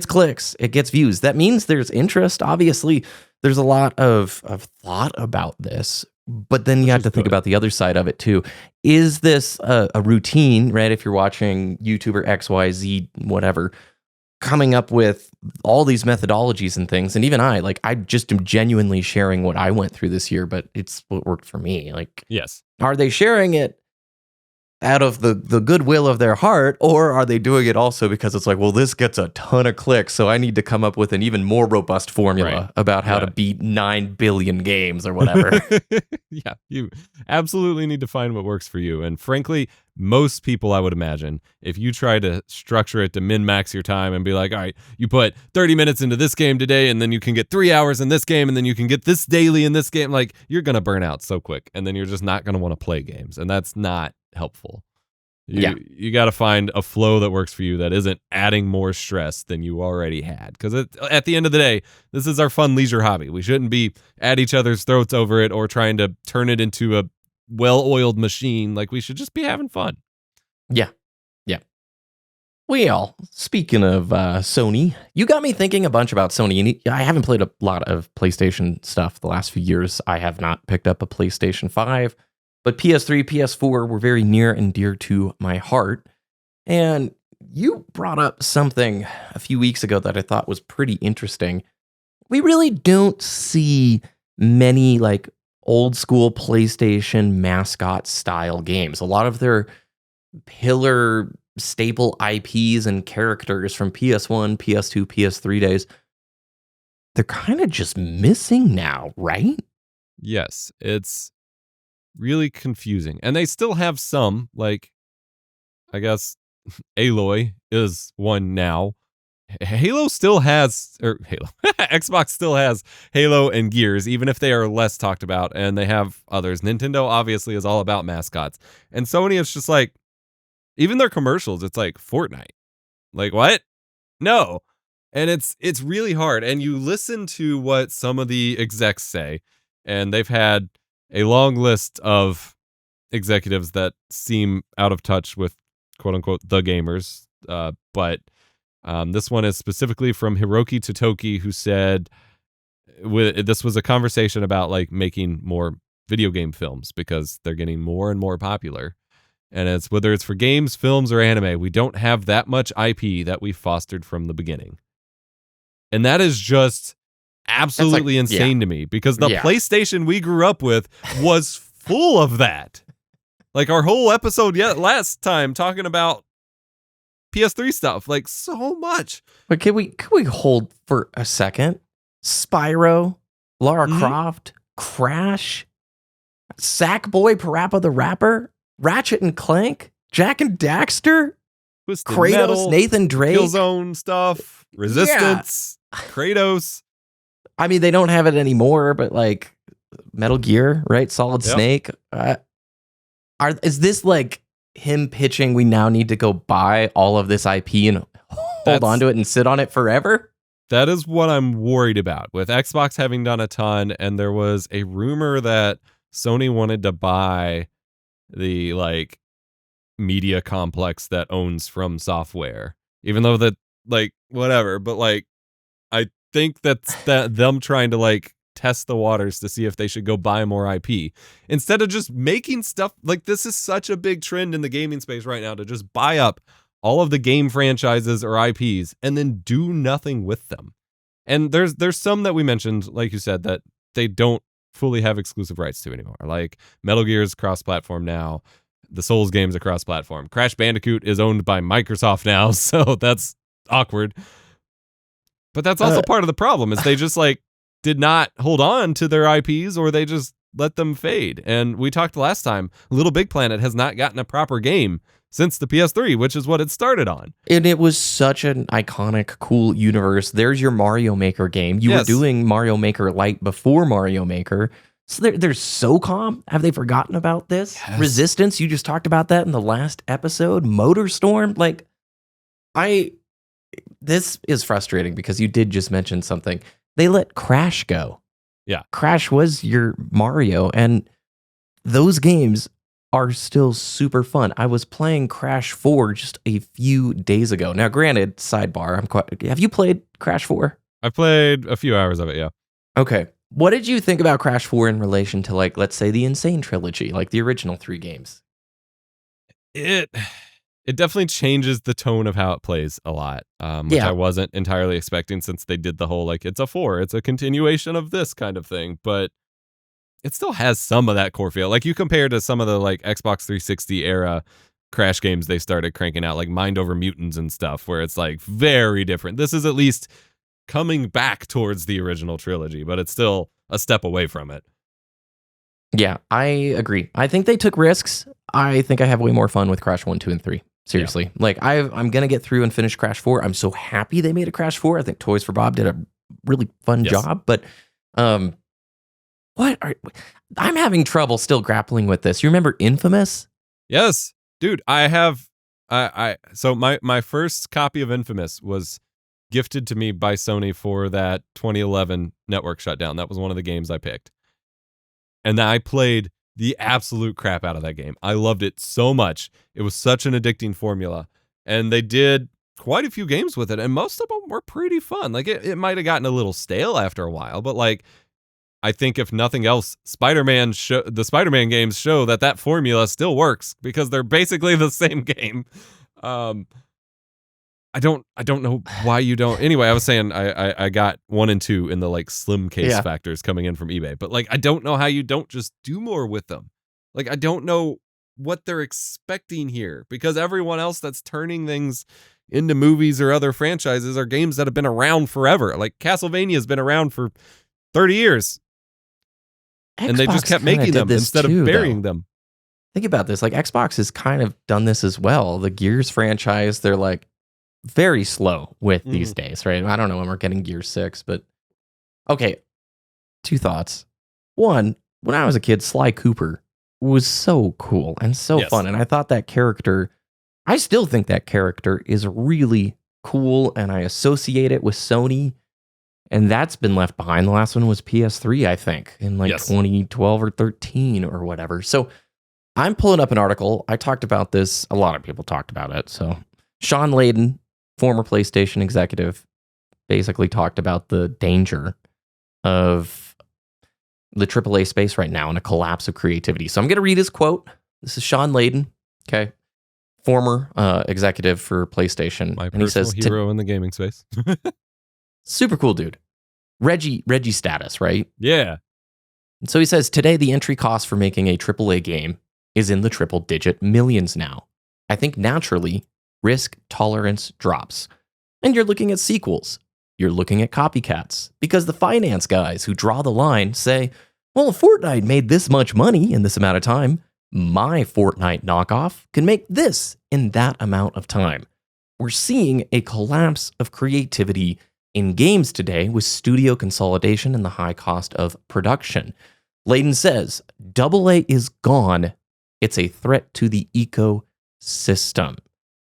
clicks, it gets views. That means there's interest. Obviously, there's a lot of thought about this, but then you have to think about the other side of it too. Is this a routine, right? If you're watching YouTuber XYZ, whatever, coming up with all these methodologies and things, and even I just am genuinely sharing what I went through this year, but it's what worked for me. Like, Yes. Are they sharing it out of the goodwill of their heart, or are they doing it also because it's like, well, this gets a ton of clicks, so I need to come up with an even more robust formula about how to beat 9 billion games or whatever? Yeah, you absolutely need to find what works for you. And frankly, most people, I would imagine, if you try to structure it to min-max your time and be like, all right, you put 30 minutes into this game today, and then you can get 3 hours in this game, and then you can get this daily in this game, like, you're going to burn out so quick, and then you're just not going to want to play games. And that's not helpful. You got to find a flow that works for you that isn't adding more stress than you already had. Because at the end of the day, this is our fun leisure hobby. We shouldn't be at each other's throats over it or trying to turn it into a well-oiled machine. Like, we should just be having fun. Yeah. Well, speaking of Sony, you got me thinking a bunch about Sony. And I haven't played a lot of PlayStation stuff the last few years. I have not picked up a PlayStation 5. But PS3, PS4 were very near and dear to my heart. And you brought up something a few weeks ago that I thought was pretty interesting. We really don't see many like old school PlayStation Mascot style games. A lot of their pillar staple IPs and characters from PS1, PS2, PS3 days, they're kind of just missing now, right? Yes, it's really confusing. And they still have some, like, I guess Aloy is one now. Halo still has, or Halo, Xbox still has Halo and Gears, even if they are less talked about, and they have others. Nintendo obviously is all about mascots. And Sony is just like, even their commercials, it's like Fortnite. Like, what? No. And it's really hard. And you listen to what some of the execs say, and they've had a long list of executives that seem out of touch with quote unquote the gamers. But this one is specifically from Hiroki Totoki, who said this was a conversation about like making more video game films because they're getting more and more popular. And it's whether it's for games, films, or anime, we don't have that much IP that we fostered from the beginning. And that is just absolutely insane to me, because the PlayStation we grew up with was full of that. Like our whole episode last time talking about PS3 stuff, like so much. But can we hold for a second? Spyro, Lara Croft, Crash, Sackboy, Parappa the Rapper, Ratchet and Clank, Jack and Daxter, Twisted Kratos, Metal, Nathan Drake, Killzone stuff, Resistance, Kratos. I mean, they don't have it anymore, but like Metal Gear, right? Solid Snake. Is this like him pitching, we now need to go buy all of this IP and hold on to it and sit on it forever? That is what I'm worried about, with Xbox having done a ton. And there was a rumor that Sony wanted to buy the like media complex that owns From Software, even though that like whatever, but like I think that's them trying to like test the waters to see if they should go buy more IP instead of just making stuff. Like, this is such a big trend in the gaming space right now, to just buy up all of the game franchises or IPs and then do nothing with them. And there's some that we mentioned, like you said, that they don't fully have exclusive rights to anymore. Like Metal Gear's cross-platform now, the Souls games are cross-platform. Crash Bandicoot is owned by Microsoft now, so that's awkward. But that's also part of the problem, is they just like did not hold on to their IPs, or they just let them fade. And we talked last time, Little Big Planet has not gotten a proper game since the PS3, which is what it started on. And it was such an iconic, cool universe. There's your Mario Maker game. You were doing Mario Maker Lite before Mario Maker. So they're SOCOM. Have they forgotten about this? Yes. Resistance, you just talked about that in the last episode. MotorStorm, like, this is frustrating because you did just mention something. They let Crash go. Yeah. Crash was your Mario, and those games are still super fun. I was playing Crash 4 just a few days ago. Now, granted, sidebar, have you played Crash 4? I've played a few hours of it, yeah. Okay. What did you think about Crash 4 in relation to, like, let's say the Insane Trilogy, like the original 3 games? It definitely changes the tone of how it plays a lot, which I wasn't entirely expecting, since they did the whole, like, it's a 4, it's a continuation of this kind of thing, but it still has some of that core feel. Like, you compare to some of the, like, Xbox 360 era Crash games they started cranking out, like Mind Over Mutants and stuff, where it's, like, very different. This is at least coming back towards the original trilogy, but it's still a step away from it. Yeah, I agree. I think they took risks. I think I have way more fun with Crash 1, 2, and 3. Seriously. Yeah. Like, I'm going to get through and finish Crash 4. I'm so happy they made a Crash 4. I think Toys for Bob did a really fun job, but I'm having trouble still grappling with this. You remember Infamous? Yes. Dude, so my first copy of Infamous was gifted to me by Sony for that 2011 network shutdown. That was one of the games I picked. And I played the absolute crap out of that game. I loved it so much. It was such an addicting formula. And they did quite a few games with it, and most of them were pretty fun. Like, it might have gotten a little stale after a while, but, like, I think if nothing else, the Spider-Man games show that formula still works, because they're basically the same game. I don't know why you don't. Anyway, I was saying I got 1 and 2 in the, like, slim case factors coming in from eBay, but, like, I don't know how you don't just do more with them. Like, I don't know what they're expecting here, because everyone else that's turning things into movies or other franchises are games that have been around forever. Like, Castlevania's been around for 30 years. Xbox, and they just kept making them instead of burying them. Think about this. Like, Xbox has kind of done this as well. The Gears franchise, they're, like, very slow with these days, right? I don't know when we're getting Gear 6, but okay. 2 thoughts. 1, when I was a kid, Sly Cooper was so cool and so fun. And I thought that character, I still think that character is really cool, and I associate it with Sony. And that's been left behind. The last one was PS3, I think, in like 2012 or 13 or whatever. So I'm pulling up an article. I talked about this. A lot of people talked about it. So Sean Layden, former PlayStation executive, basically talked about the danger of the AAA space right now and a collapse of creativity. So I'm going to read his quote. This is Sean Layden, okay, former executive for PlayStation. My personal hero in the gaming space. Super cool dude. Reggie status, right? Yeah. And so he says, today the entry cost for making a AAA game is in the triple-digit millions now. I think naturally, risk tolerance drops. And you're looking at sequels. You're looking at copycats. Because the finance guys who draw the line say, well, if Fortnite made this much money in this amount of time, my Fortnite knockoff can make this in that amount of time. We're seeing a collapse of creativity in games today with studio consolidation and the high cost of production. Layden says, AA is gone. It's a threat to the ecosystem.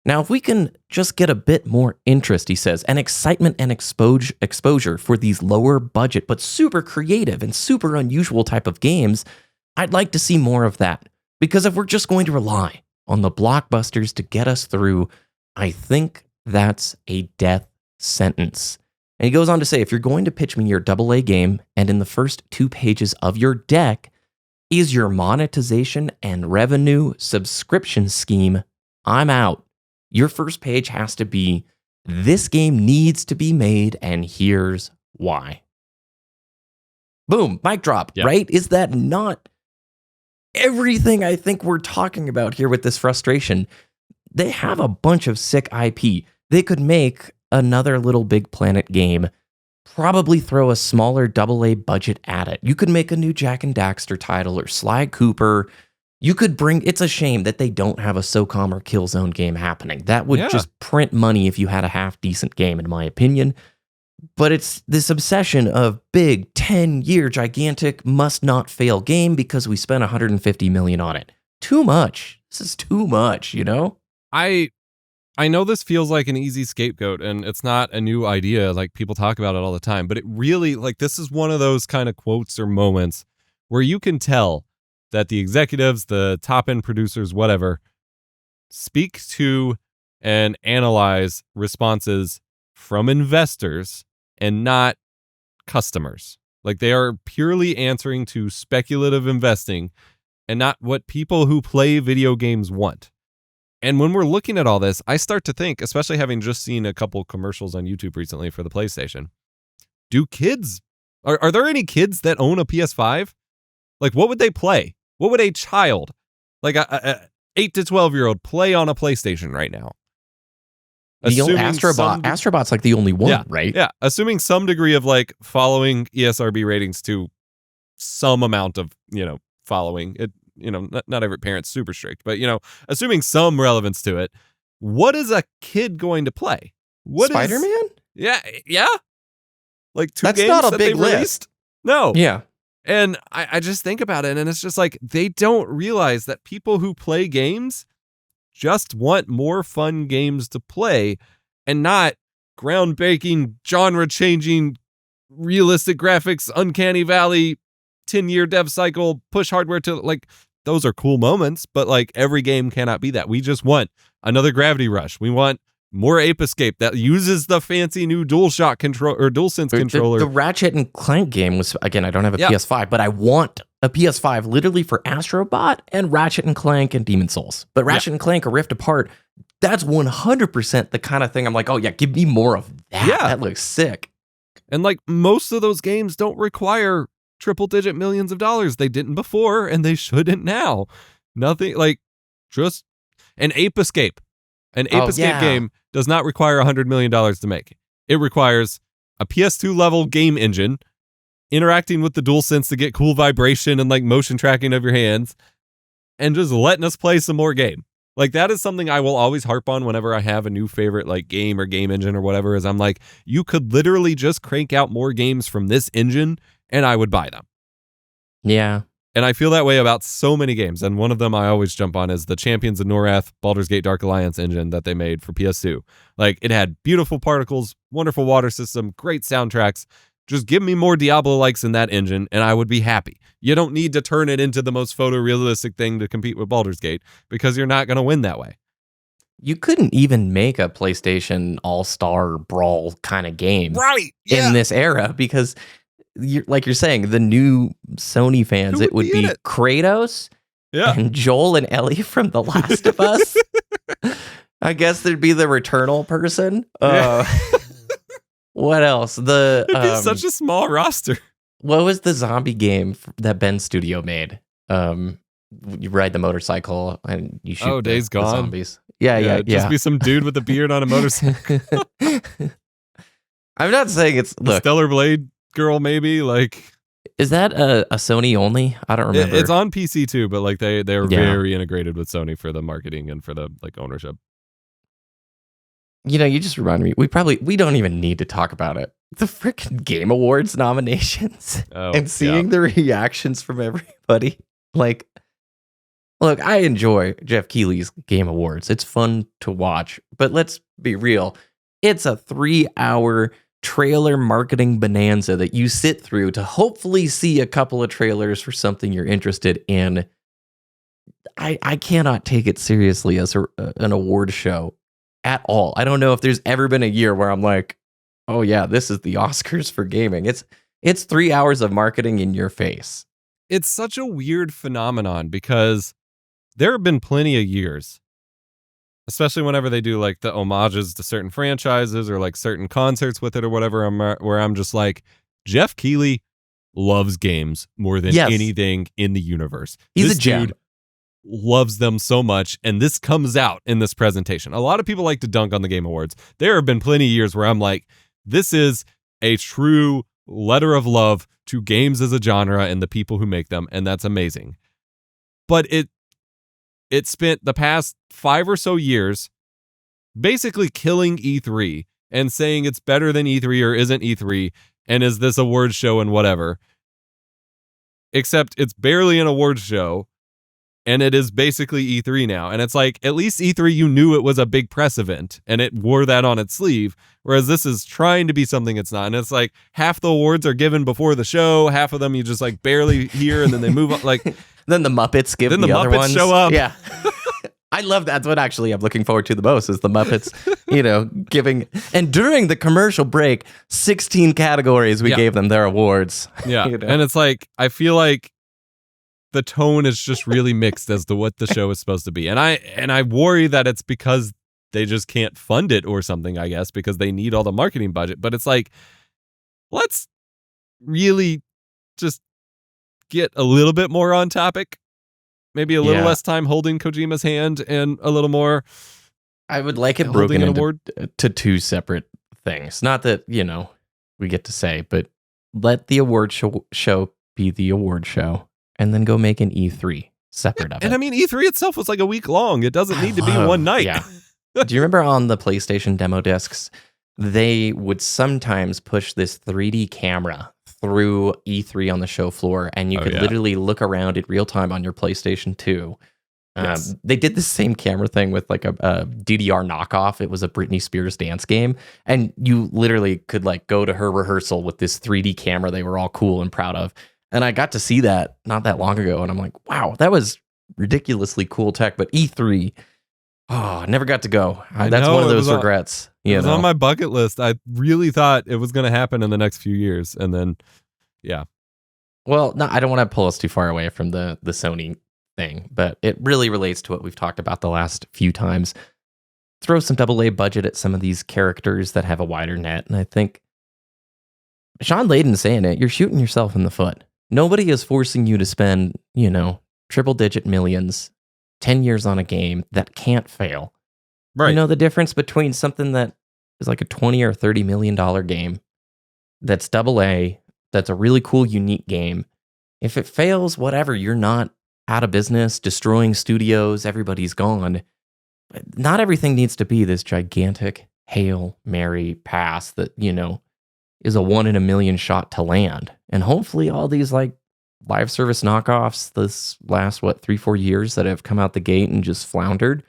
Now, if we can just get a bit more interest, he says, and excitement and exposure for these lower budget but super creative and super unusual type of games, I'd like to see more of that. Because if we're just going to rely on the blockbusters to get us through, I think that's a death sentence. And he goes on to say, if you're going to pitch me your AA game and in the first 2 pages of your deck is your monetization and revenue subscription scheme, I'm out. Your first page has to be, this game needs to be made, and here's why. Boom, mic drop, right? Is that not everything I think we're talking about here with this frustration? They have a bunch of sick IP. They could make another Little Big Planet game, probably throw a smaller AA budget at it. You could make a new Jak and Daxter title or Sly Cooper. You could it's a shame that they don't have a SOCOM or Killzone game happening. That would just print money if you had a half decent game, in my opinion. But it's this obsession of big 10-year gigantic must not fail game because we spent $150 million on it. Too much. This is too much, you know? I know this feels like an easy scapegoat, and it's not a new idea. Like, people talk about it all the time, but it really, like, this is one of those kind of quotes or moments where you can tell that the executives, the top-end producers, whatever, speak to and analyze responses from investors and not customers. Like, they are purely answering to speculative investing and not what people who play video games want. And when we're looking at all this, I start to think, especially having just seen a couple commercials on YouTube recently for the PlayStation, are there any kids that own a PS5? Like, what would they play? What would a child, like a 8 to 12-year-old, play on a PlayStation right now? The old Astrobot's like the only one, right? Yeah, assuming some degree of like following ESRB ratings to some amount of, following it. Not every parent's super strict, but, assuming some relevance to it, what is a kid going to play? Spider-Man? Yeah. Like two That's games not a that big they released? No. Yeah. And I just think about it, and it's just like, they don't realize that people who play games just want more fun games to play and not groundbreaking, genre-changing, realistic graphics, uncanny valley, 10-year dev cycle, push hardware to, like, those are cool moments, but like every game cannot be that. We just want another Gravity Rush. We want more Ape Escape that uses the fancy new DualShock control or DualSense controller. The Ratchet and Clank game was, again, I don't have a PS5, but I want a PS5 literally for Astrobot and Ratchet and Clank and Demon Souls. But Ratchet and Clank or Rift Apart, that's 100% the kind of thing I'm like, oh yeah, give me more of that. Yeah. That looks sick. And like most of those games don't require triple-digit millions of dollars. They didn't before, and they shouldn't now. Nothing like just an Ape Escape. An Ape Escape game does not require $100 million to make. It requires a PS2 level game engine, interacting with the DualSense to get cool vibration and like motion tracking of your hands, and just letting us play some more game. Like, that is something I will always harp on whenever I have a new favorite like game or game engine or whatever, is I'm like, you could literally just crank out more games from this engine and I would buy them. Yeah. And I feel that way about so many games. And one of them I always jump on is the Champions of Norath Baldur's Gate Dark Alliance engine that they made for PS2. Like, it had beautiful particles, wonderful water system, great soundtracks. Just give me more Diablo-likes in that engine and I would be happy. You don't need to turn it into the most photorealistic thing to compete with Baldur's Gate, because you're not going to win that way. You couldn't even make a PlayStation All-Star Brawl kind of game in this era, because like you're saying, the new Sony fans, it would be Kratos and Joel and Ellie from The Last of Us. I guess there'd be the Returnal person. What else? It'd be such a small roster. What was the zombie game that Ben Studio made? You ride the motorcycle and you shoot Days Gone. The zombies. Yeah. Just be some dude with a beard on a motorcycle. I'm not saying it's the Stellar Blade girl, maybe. Like, is that a Sony only? I don't remember. It's on PC too, but like they're very integrated with Sony for the marketing and for the like ownership. You just reminded me. We don't even need to talk about it. The freaking Game Awards nominations and seeing the reactions from everybody. Like, look, I enjoy Jeff Keighley's Game Awards. It's fun to watch, but let's be real. It's a 3-hour trailer marketing bonanza that you sit through to hopefully see a couple of trailers for something you're interested in. I cannot take it seriously as an award show at all. I don't know if there's ever been a year where I'm like, oh yeah, this is the Oscars for gaming. It's 3 hours of marketing in your face. It's such a weird phenomenon because there have been plenty of years especially whenever they do like the homages to certain franchises or like certain concerts with it or whatever, where I'm just like, Jeff Keighley loves games more than anything in the universe. He's this a gem. Dude loves them so much, and this comes out in this presentation. A lot of people like to dunk on the Game Awards. There have been plenty of years where I'm like, this is a true letter of love to games as a genre and the people who make them, and that's amazing. But it spent the past 5 or so years basically killing E3 and saying it's better than E3 or isn't E3 and is this award show and whatever. Except it's barely an award show, and it is basically E3 now. And it's like, at least E3, you knew it was a big press event, and it wore that on its sleeve, whereas this is trying to be something it's not. And it's like, half the awards are given before the show, half of them you just like barely hear, and then they move on. Like, then the Muppets give the other Muppets ones. show up. Yeah. I love that's what actually I'm looking forward to the most is the Muppets, giving. And during the commercial break, 16 categories we gave them their awards. Yeah. And it's like, I feel like the tone is just really mixed as to what the show is supposed to be. And I worry that it's because they just can't fund it or something, I guess, because they need all the marketing budget. But it's like, let's really just get a little bit more on topic. Maybe a little less time holding Kojima's hand and a little more. I would like it broken into to 2 separate things. Not that, we get to say, but let the award show be the award show and then go make an E3 separate of it. And I mean, E3 itself was like a week long. It doesn't need to be one night. Yeah. Do you remember on the PlayStation demo discs, they would sometimes push this 3D camera through E3 on the show floor, and you could literally look around in real time on your PlayStation 2. Yes. They did the same camera thing with like a DDR knockoff. It was a Britney Spears dance game, and you literally could like go to her rehearsal with this 3D camera they were all cool and proud of. And I got to see that not that long ago, and I'm like, wow, that was ridiculously cool tech. But E3, I never got to go. That's one of those regrets. It was on my bucket list. I really thought it was going to happen in the next few years. And then, yeah. Well, no, I don't want to pull us too far away from the Sony thing, but it really relates to what we've talked about the last few times. Throw some AA budget at some of these characters that have a wider net. And I think Sean Layden saying it, you're shooting yourself in the foot. Nobody is forcing you to spend, triple-digit millions, 10 years on a game that can't fail. Right. You know the difference between something that is like a $20 or $30 million game that's AA, that's a really cool, unique game. If it fails, whatever, you're not out of business, destroying studios, everybody's gone. Not everything needs to be this gigantic Hail Mary pass that, is a 1 in a million shot to land. And hopefully all these like live service knockoffs this last, 3-4 years that have come out the gate and just floundered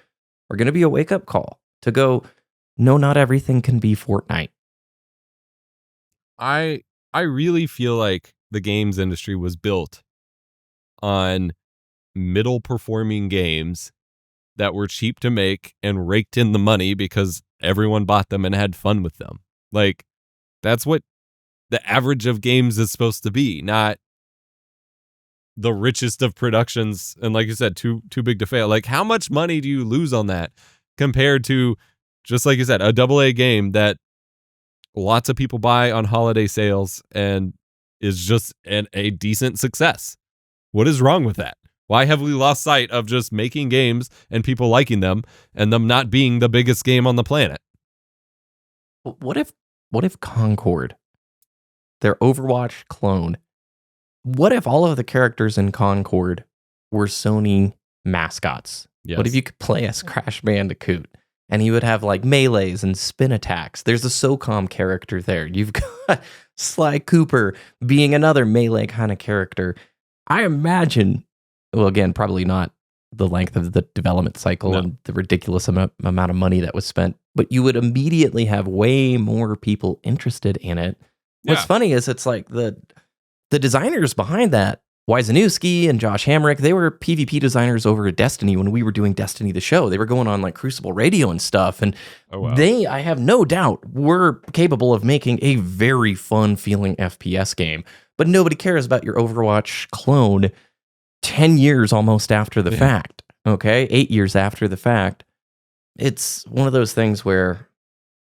are going to be a wake-up call to go, no, not everything can be Fortnite. I really feel like the games industry was built on middle performing games that were cheap to make and raked in the money because everyone bought them and had fun with them. Like, that's what the average of games is supposed to be, not the richest of productions. And like you said, too big to fail. Like, how much money do you lose on that compared to, just like you said, a AA game that lots of people buy on holiday sales and is just a decent success? What is wrong with that? Why have we lost sight of just making games and people liking them and them not being the biggest game on the planet? What if Concord, their Overwatch clone, what if all of the characters in Concord were Sony mascots? Yes. What if you could play as Crash Bandicoot and he would have like melees and spin attacks? There's a SOCOM character there. You've got Sly Cooper being another melee kind of character. I imagine, well, again, probably not the length of the development cycle and the ridiculous amount of money that was spent, but you would immediately have way more people interested in it. What's funny is it's like the designers behind that, Wyzanowski and Josh Hamrick, they were PvP designers over at Destiny when we were doing Destiny the show. They were going on like Crucible Radio and stuff, and they, I have no doubt, were capable of making a very fun feeling FPS game. But nobody cares about your Overwatch clone 10 years almost after the fact, okay? 8 years after the fact. it's one of those things where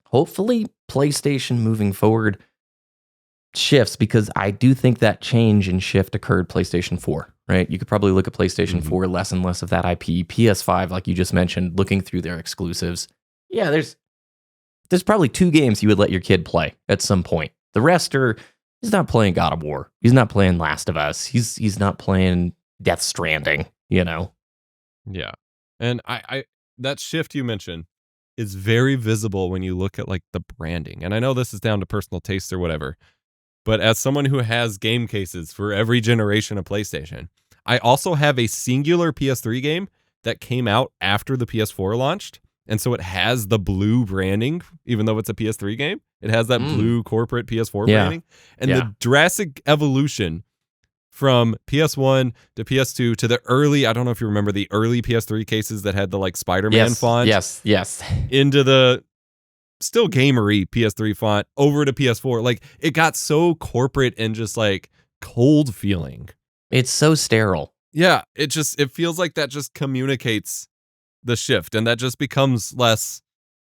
hopefully PlayStation moving forward shifts, because I do think that change and shift occurred PlayStation 4, right? You could probably look at PlayStation 4, less and less of that IP. PS5, like you just mentioned, looking through their exclusives. Yeah, there's probably 2 games you would let your kid play at some point. The rest are, he's not playing God of War. He's not playing Last of Us. He's not playing Death Stranding, you know? Yeah. And I that shift you mentioned is very visible when you look at like the branding. And I know this is down to personal taste or whatever, but as someone who has game cases for every generation of PlayStation, I also have a singular PS3 game that came out after the PS4 launched. And so it has the blue branding, even though it's a PS3 game. It has that blue corporate PS4 branding. And the drastic evolution from PS1 to PS2 to the early, I don't know if you remember the early PS3 cases that had the like Spider-Man font. Yes. Into the still gamery PS3 font over to PS4. Like it got so corporate and just like cold feeling. It's so sterile. Yeah, it feels like that just communicates the shift, and that just becomes less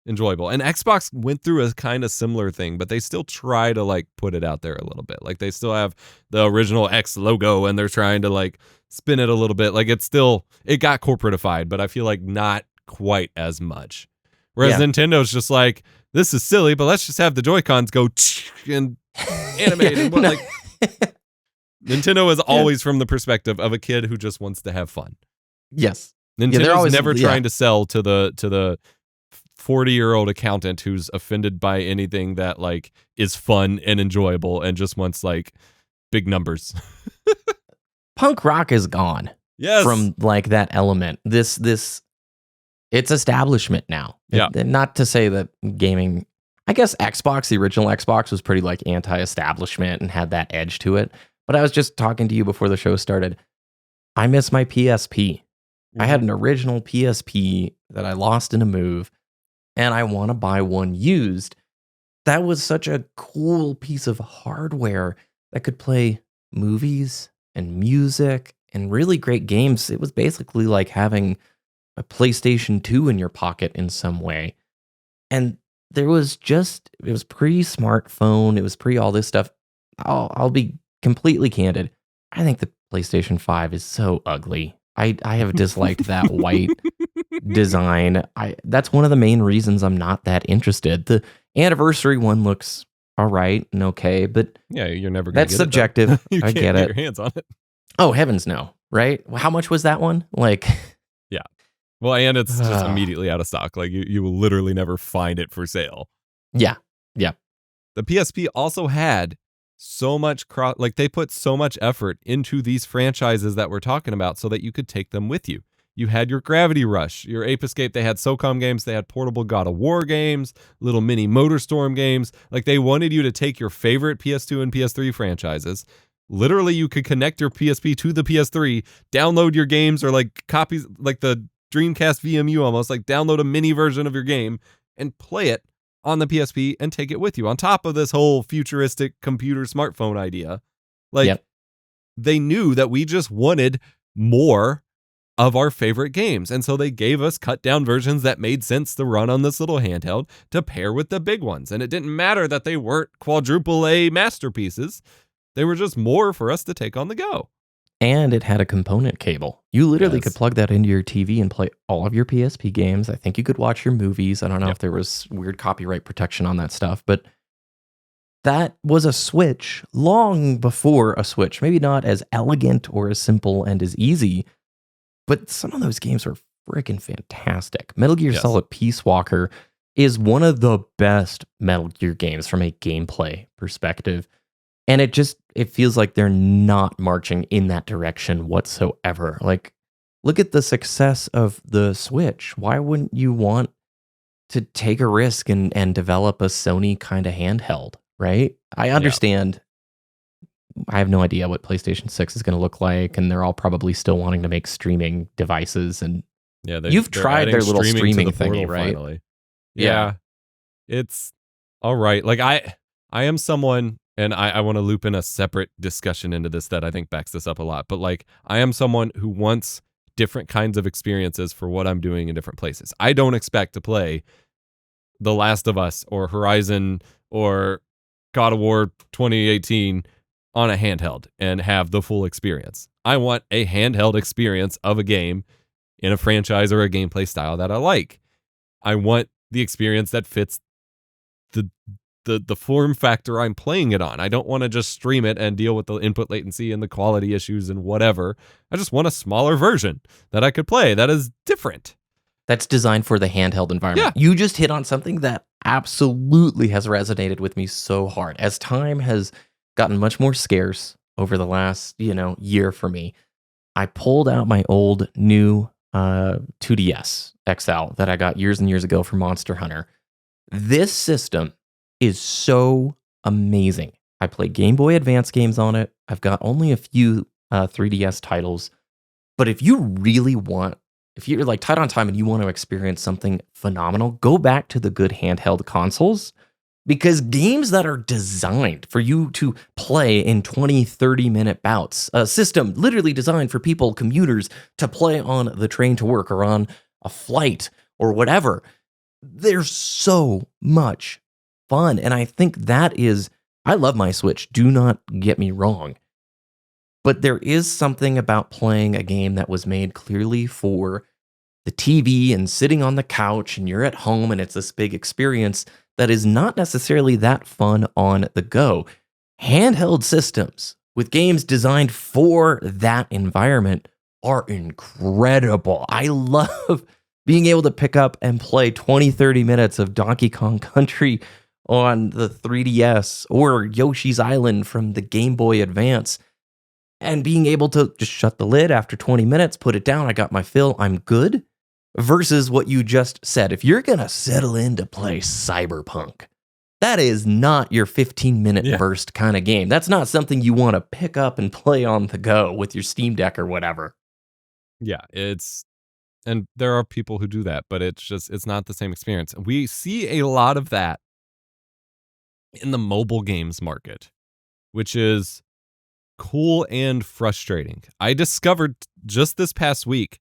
enjoyable. And Xbox went through a kind of similar thing, but they still try to like put it out there a little bit. Like they still have the original X logo and they're trying to like spin it a little bit. Like it got corporatified, but I feel like not quite as much. Whereas Nintendo's just like, this is silly, but let's just have the Joy-Cons go and animate. And like Nintendo is always from the perspective of a kid who just wants to have fun. Yes. Nintendo's always never trying to sell to the 40-year-old accountant who's offended by anything that like is fun and enjoyable and just wants like big numbers. Punk rock is gone. Yes. From like that element. This it's establishment now. Yeah. And not to say that gaming, I guess Xbox, the original Xbox was pretty like anti-establishment and had that edge to it. But I was just talking to you before the show started. I miss my PSP. I had an original PSP that I lost in a move, and I want to buy one used. That was such a cool piece of hardware that could play movies and music and really great games. It was basically like having a PlayStation 2 in your pocket in some way. And it was pre-smartphone. It was pre all this stuff. I'll be completely candid. I think the PlayStation 5 is so ugly. I have disliked that white design. That's one of the main reasons I'm not that interested. The anniversary one looks all right and okay, but yeah, you're never gonna that's get subjective. It, you I can't get it. Your hands on it. Oh heavens, no! Right? How much was that one? Like, yeah. Well, and it's just immediately out of stock. Like you will literally never find it for sale. Yeah. The PSP also had so much they put so much effort into these franchises that we're talking about so that you could take them with you. You had your Gravity Rush, your Ape Escape, they had SOCOM games, they had portable God of War games, little mini MotorStorm games. Like they wanted you to take your favorite PS2 and PS3 franchises. Literally, you could connect your PSP to the PS3, download your games or like copies, like the Dreamcast VMU almost, like download a mini version of your game and play it on the PSP and take it with you on top of this whole futuristic computer smartphone idea. Like they knew that we just wanted more of our favorite games. And so they gave us cut down versions that made sense to run on this little handheld to pair with the big ones. And it didn't matter that they weren't quadruple A masterpieces. They were just more for us to take on the go. And it had a component cable. You literally could plug that into your TV and play all of your PSP games. I think you could watch your movies. I don't know if there was weird copyright protection on that stuff, but that was a Switch long before a Switch. Maybe not as elegant or as simple and as easy, but some of those games are freaking fantastic. Metal Gear Solid Peace Walker is one of the best Metal Gear games from a gameplay perspective. And it feels like they're not marching in that direction whatsoever. Like, look at the success of the Switch. Why wouldn't you want to take a risk and develop a Sony kind of handheld, right? I understand. I have no idea what PlayStation 6 is going to look like, and they're all probably still wanting to make streaming devices. And you've tried their little streaming thingy, right? Finally. Yeah. It's all right. Like I am someone, and I want to loop in a separate discussion into this that I think backs this up a lot. But like, I am someone who wants different kinds of experiences for what I'm doing in different places. I don't expect to play The Last of Us or Horizon or God of War 2018 on a handheld and have the full experience. I want a handheld experience of a game in a franchise or a gameplay style that I like. I want the experience that fits the form factor I'm playing it on. I don't want to just stream it and deal with the input latency and the quality issues and whatever. I just want a smaller version that I could play that is different. That's designed for the handheld environment. Yeah. You just hit on something that absolutely has resonated with me so hard. As time has gotten much more scarce over the last, year for me, I pulled out my old new 2DS XL that I got years and years ago for Monster Hunter. This system is so amazing. I play Game Boy Advance games on it. I've got only a few 3DS titles. But if you're like tight on time and you want to experience something phenomenal, go back to the good handheld consoles, because games that are designed for you to play in 20, 30-minute bouts, a system literally designed for people, commuters, to play on the train to work or on a flight or whatever, they're so much fun. And I think I love my Switch, do not get me wrong. But there is something about playing a game that was made clearly for the TV and sitting on the couch and you're at home and it's this big experience that is not necessarily that fun on the go. Handheld systems with games designed for that environment are incredible. I love being able to pick up and play 20, 30 minutes of Donkey Kong Country on the 3DS or Yoshi's Island from the Game Boy Advance, and being able to just shut the lid after 20 minutes, put it down, I got my fill, I'm good, versus what you just said. If you're going to settle in to play Cyberpunk, that is not your 15-minute burst kind of game. That's not something you want to pick up and play on the go with your Steam Deck or whatever. Yeah, and there are people who do that, but it's not the same experience. We see a lot of that in the mobile games market, which is cool and frustrating. I discovered just this past week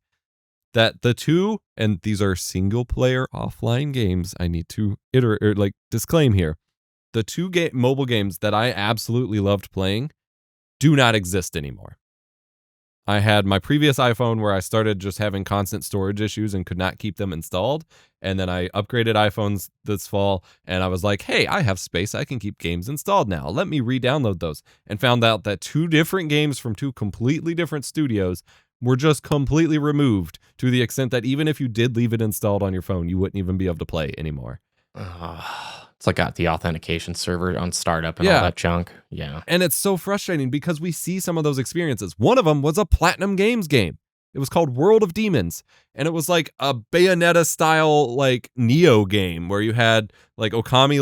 that the two, and these are single player offline games, I need to disclaim here, the two mobile games that I absolutely loved playing do not exist anymore. I had my previous iPhone where I started just having constant storage issues and could not keep them installed. And then I upgraded iPhones this fall and I was like, hey, I have space. I can keep games installed now. Let me re-download those. And found out that two different games from two completely different studios were just completely removed, to the extent that even if you did leave it installed on your phone, you wouldn't even be able to play anymore. It's like got the authentication server on startup and all that junk. Yeah. And it's so frustrating because we see some of those experiences. One of them was a Platinum Games game. It was called World of Demons. And it was like a Bayonetta style, like Neo game where you had like Okami,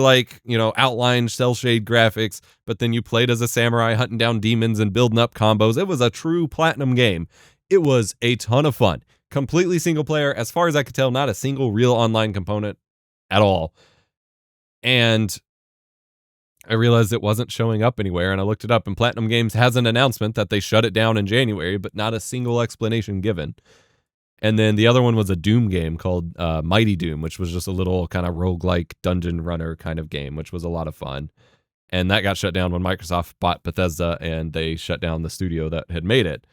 outline cell shade graphics, but then you played as a samurai hunting down demons and building up combos. It was a true Platinum game. It was a ton of fun. Completely single player. As far as I could tell, not a single real online component at all. And I realized it wasn't showing up anywhere, and I looked it up, and Platinum Games has an announcement that they shut it down in January, but not a single explanation given. And then the other one was a Doom game called Mighty Doom, which was just a little kind of roguelike dungeon runner kind of game, which was a lot of fun. And that got shut down when Microsoft bought Bethesda, and they shut down the studio that had made it.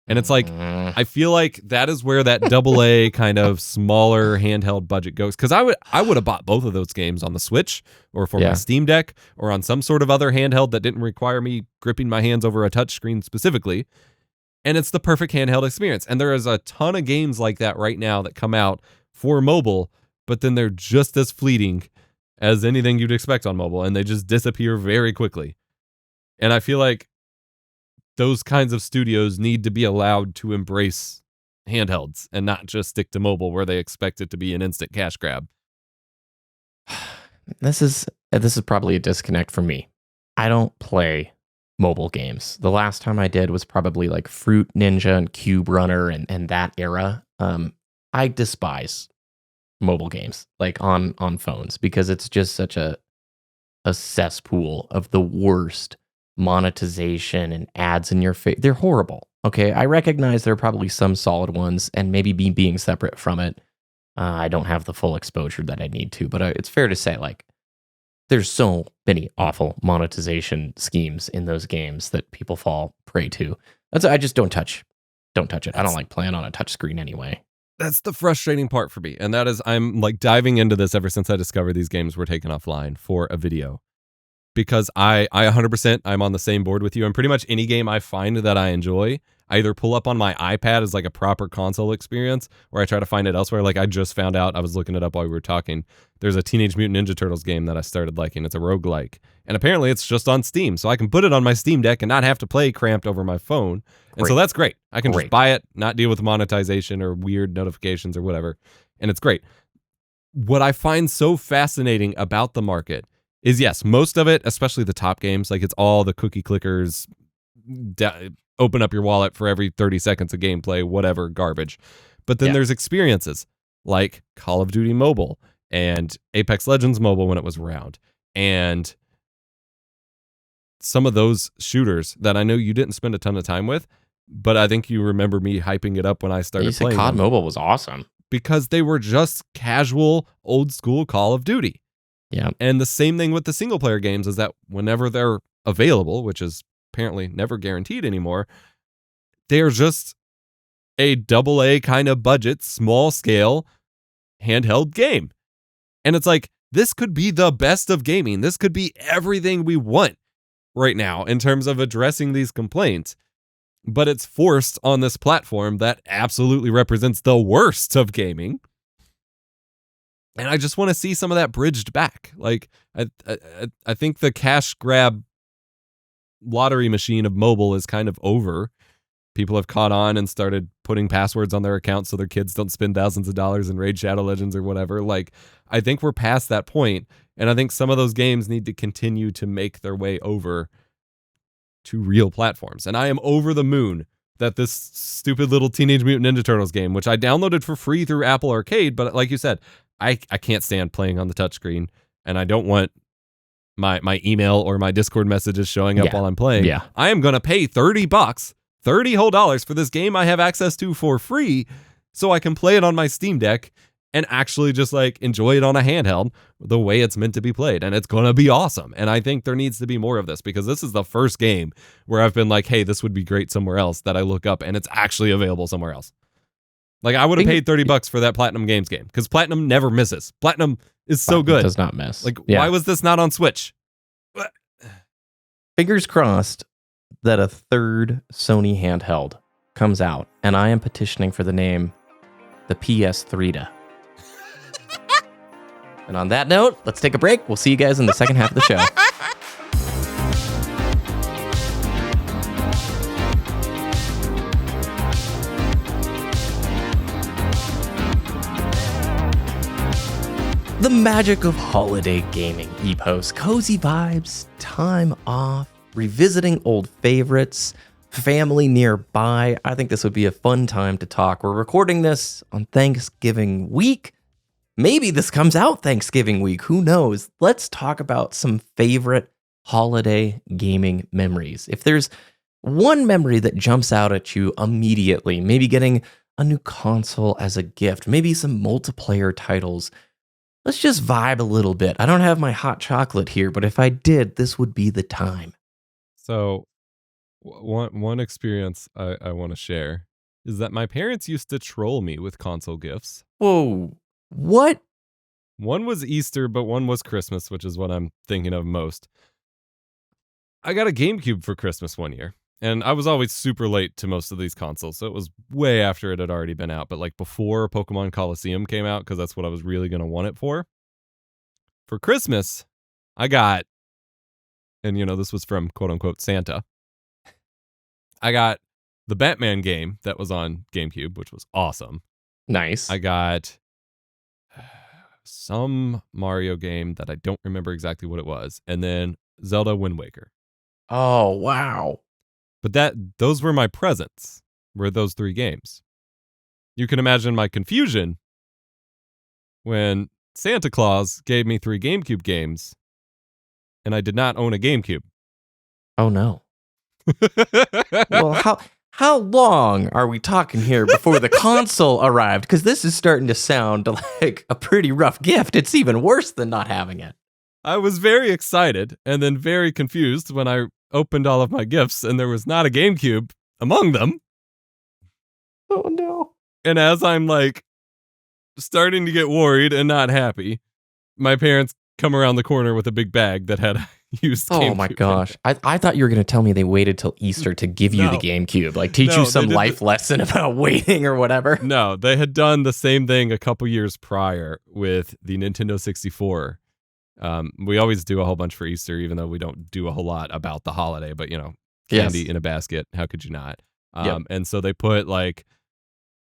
And it's like, I feel like that is where that AA kind of smaller handheld budget goes. Because I would have bought both of those games on the Switch or for my Steam Deck or on some sort of other handheld that didn't require me gripping my hands over a touchscreen specifically. And it's the perfect handheld experience. And there is a ton of games like that right now that come out for mobile, but then they're just as fleeting as anything you'd expect on mobile. And they just disappear very quickly. And I feel like those kinds of studios need to be allowed to embrace handhelds and not just stick to mobile where they expect it to be an instant cash grab. This is probably a disconnect for me. I don't play mobile games. The last time I did was probably like Fruit Ninja and Cube Runner and that era. I despise mobile games like on phones because it's just such a cesspool of the worst monetization and ads in your face. They're horrible. Okay, I recognize there are probably some solid ones, and maybe me being separate from it, I don't have the full exposure that I need to. But it's fair to say, like, there's so many awful monetization schemes in those games that people fall prey to. I just don't touch it. I don't like playing on a touch screen anyway. That's the frustrating part for me. And that is, I'm like diving into this ever since I discovered these games were taken offline for a video. Because I 100%, I'm on the same board with you. And pretty much any game I find that I enjoy, I either pull up on my iPad as like a proper console experience, or I try to find it elsewhere. Like I just found out, I was looking it up while we were talking, there's a Teenage Mutant Ninja Turtles game that I started liking. It's a roguelike. And apparently it's just on Steam. So I can put it on my Steam Deck and not have to play cramped over my phone. And so that's great. I can just buy it, not deal with monetization or weird notifications or whatever. And it's great. What I find so fascinating about the market is, yes, most of it, especially the top games, like it's all the cookie clickers, open up your wallet for every 30 seconds of gameplay, whatever, garbage. But then there's experiences like Call of Duty Mobile and Apex Legends Mobile when it was around. And some of those shooters that I know you didn't spend a ton of time with, but I think you remember me hyping it up when I started playing. COD Mobile was awesome. Because they were just casual, old school Call of Duty. Yeah. And the same thing with the single player games is that whenever they're available, which is apparently never guaranteed anymore, they're just a AA kind of budget, small scale, handheld game. And it's like, this could be the best of gaming. This could be everything we want right now in terms of addressing these complaints. But it's forced on this platform that absolutely represents the worst of gaming. And I just want to see some of that bridged back. Like, I think the cash grab lottery machine of mobile is kind of over. People have caught on and started putting passwords on their accounts so their kids don't spend thousands of dollars in Raid Shadow Legends or whatever. Like, I think we're past that point, and I think some of those games need to continue to make their way over to real platforms. And I am over the moon that this stupid little Teenage Mutant Ninja Turtles game, which I downloaded for free through Apple Arcade, but like you said, I can't stand playing on the touchscreen, and I don't want my email or my Discord messages showing up while I'm playing. Yeah. I am going to pay $30, $30 whole dollars for this game I have access to for free so I can play it on my Steam Deck and actually just like enjoy it on a handheld the way it's meant to be played. And it's going to be awesome. And I think there needs to be more of this, because this is the first game where I've been like, hey, this would be great somewhere else, that I look up and it's actually available somewhere else. Like, I would have paid $30 for that Platinum Games game, because Platinum never misses. Platinum is so good. It does not miss. Like, why was this not on Switch? Fingers crossed that a third Sony handheld comes out, and I am petitioning for the name the PS3. And on that note, let's take a break. We'll see you guys in the second half of the show. The magic of holiday gaming, Epos. Cozy vibes, time off, revisiting old favorites, family nearby. I think this would be a fun time to talk. We're recording this on Thanksgiving week. Maybe this comes out Thanksgiving week. Who knows? Let's talk about some favorite holiday gaming memories. If there's one memory that jumps out at you immediately, maybe getting a new console as a gift, maybe some multiplayer titles. Let's just vibe a little bit. I don't have my hot chocolate here, but if I did, this would be the time. So one experience I want to share is that my parents used to troll me with console gifts. Whoa, what? One was Easter, but one was Christmas, which is what I'm thinking of most. I got a GameCube for Christmas one year, and I was always super late to most of these consoles, so it was way after it had already been out, but like before Pokemon Coliseum came out, because that's what I was really going to want it for. For Christmas, I got, and you know, this was from quote-unquote Santa, I got the Batman game that was on GameCube, which was awesome. Nice. I got some Mario game that I don't remember exactly what it was, and then Zelda Wind Waker. Oh, wow. But those were my presents, were those three games. You can imagine my confusion when Santa Claus gave me 3 GameCube games, and I did not own a GameCube. Oh, no. Well, how long are we talking here before the console arrived? Because this is starting to sound like a pretty rough gift. It's even worse than not having it. I was very excited and then very confused when I opened all of my gifts and there was not a GameCube among them. Oh, no. And as I'm like starting to get worried and not happy, my parents come around the corner with a big bag that had used GameCube. Oh my gosh. I thought you were going to tell me they waited till Easter to give you the GameCube, like teach you some life lesson about waiting or whatever. No, they had done the same thing a couple years prior with the Nintendo 64. We always do a whole bunch for Easter, even though we don't do a whole lot about the holiday, but candy in a basket. How could you not? And so they put like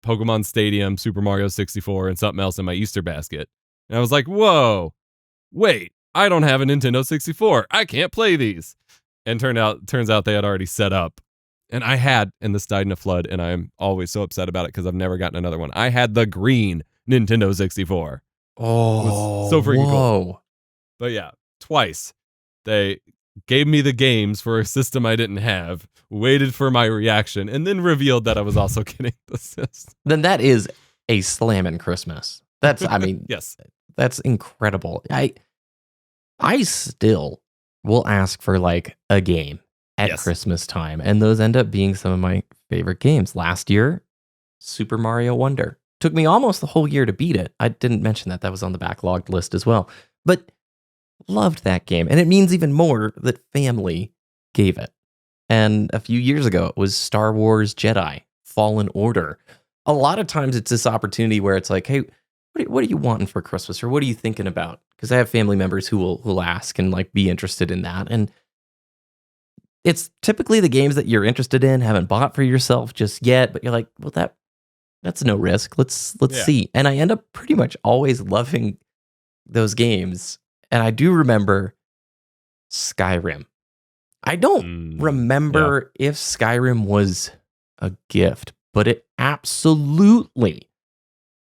Pokemon Stadium, Super Mario 64, and something else in my Easter basket. And I was like, whoa, wait, I don't have a Nintendo 64. I can't play these. And turns out they had already set up. And this died in a flood, and I'm always so upset about it because I've never gotten another one. I had the green Nintendo 64. Oh, it was so freaking cool. But yeah, twice. They gave me the games for a system I didn't have, waited for my reaction, and then revealed that I was also getting the system. Then that is a slammin' Christmas. That's, yes, that's incredible. I still will ask for like a game at Christmas time, and those end up being some of my favorite games. Last year, Super Mario Wonder. Took me almost the whole year to beat it. I didn't mention that was on the backlogged list as well. But loved that game. And it means even more that family gave it. And a few years ago, it was Star Wars Jedi Fallen Order. A lot of times it's this opportunity where it's like, hey, what are you wanting for Christmas? Or what are you thinking about? Because I have family members who will ask and like be interested in that. And it's typically the games that you're interested in, haven't bought for yourself just yet, but you're like, well, that's no risk. Let's see. And I end up pretty much always loving those games. And I do remember Skyrim. I don't remember if Skyrim was a gift, but it absolutely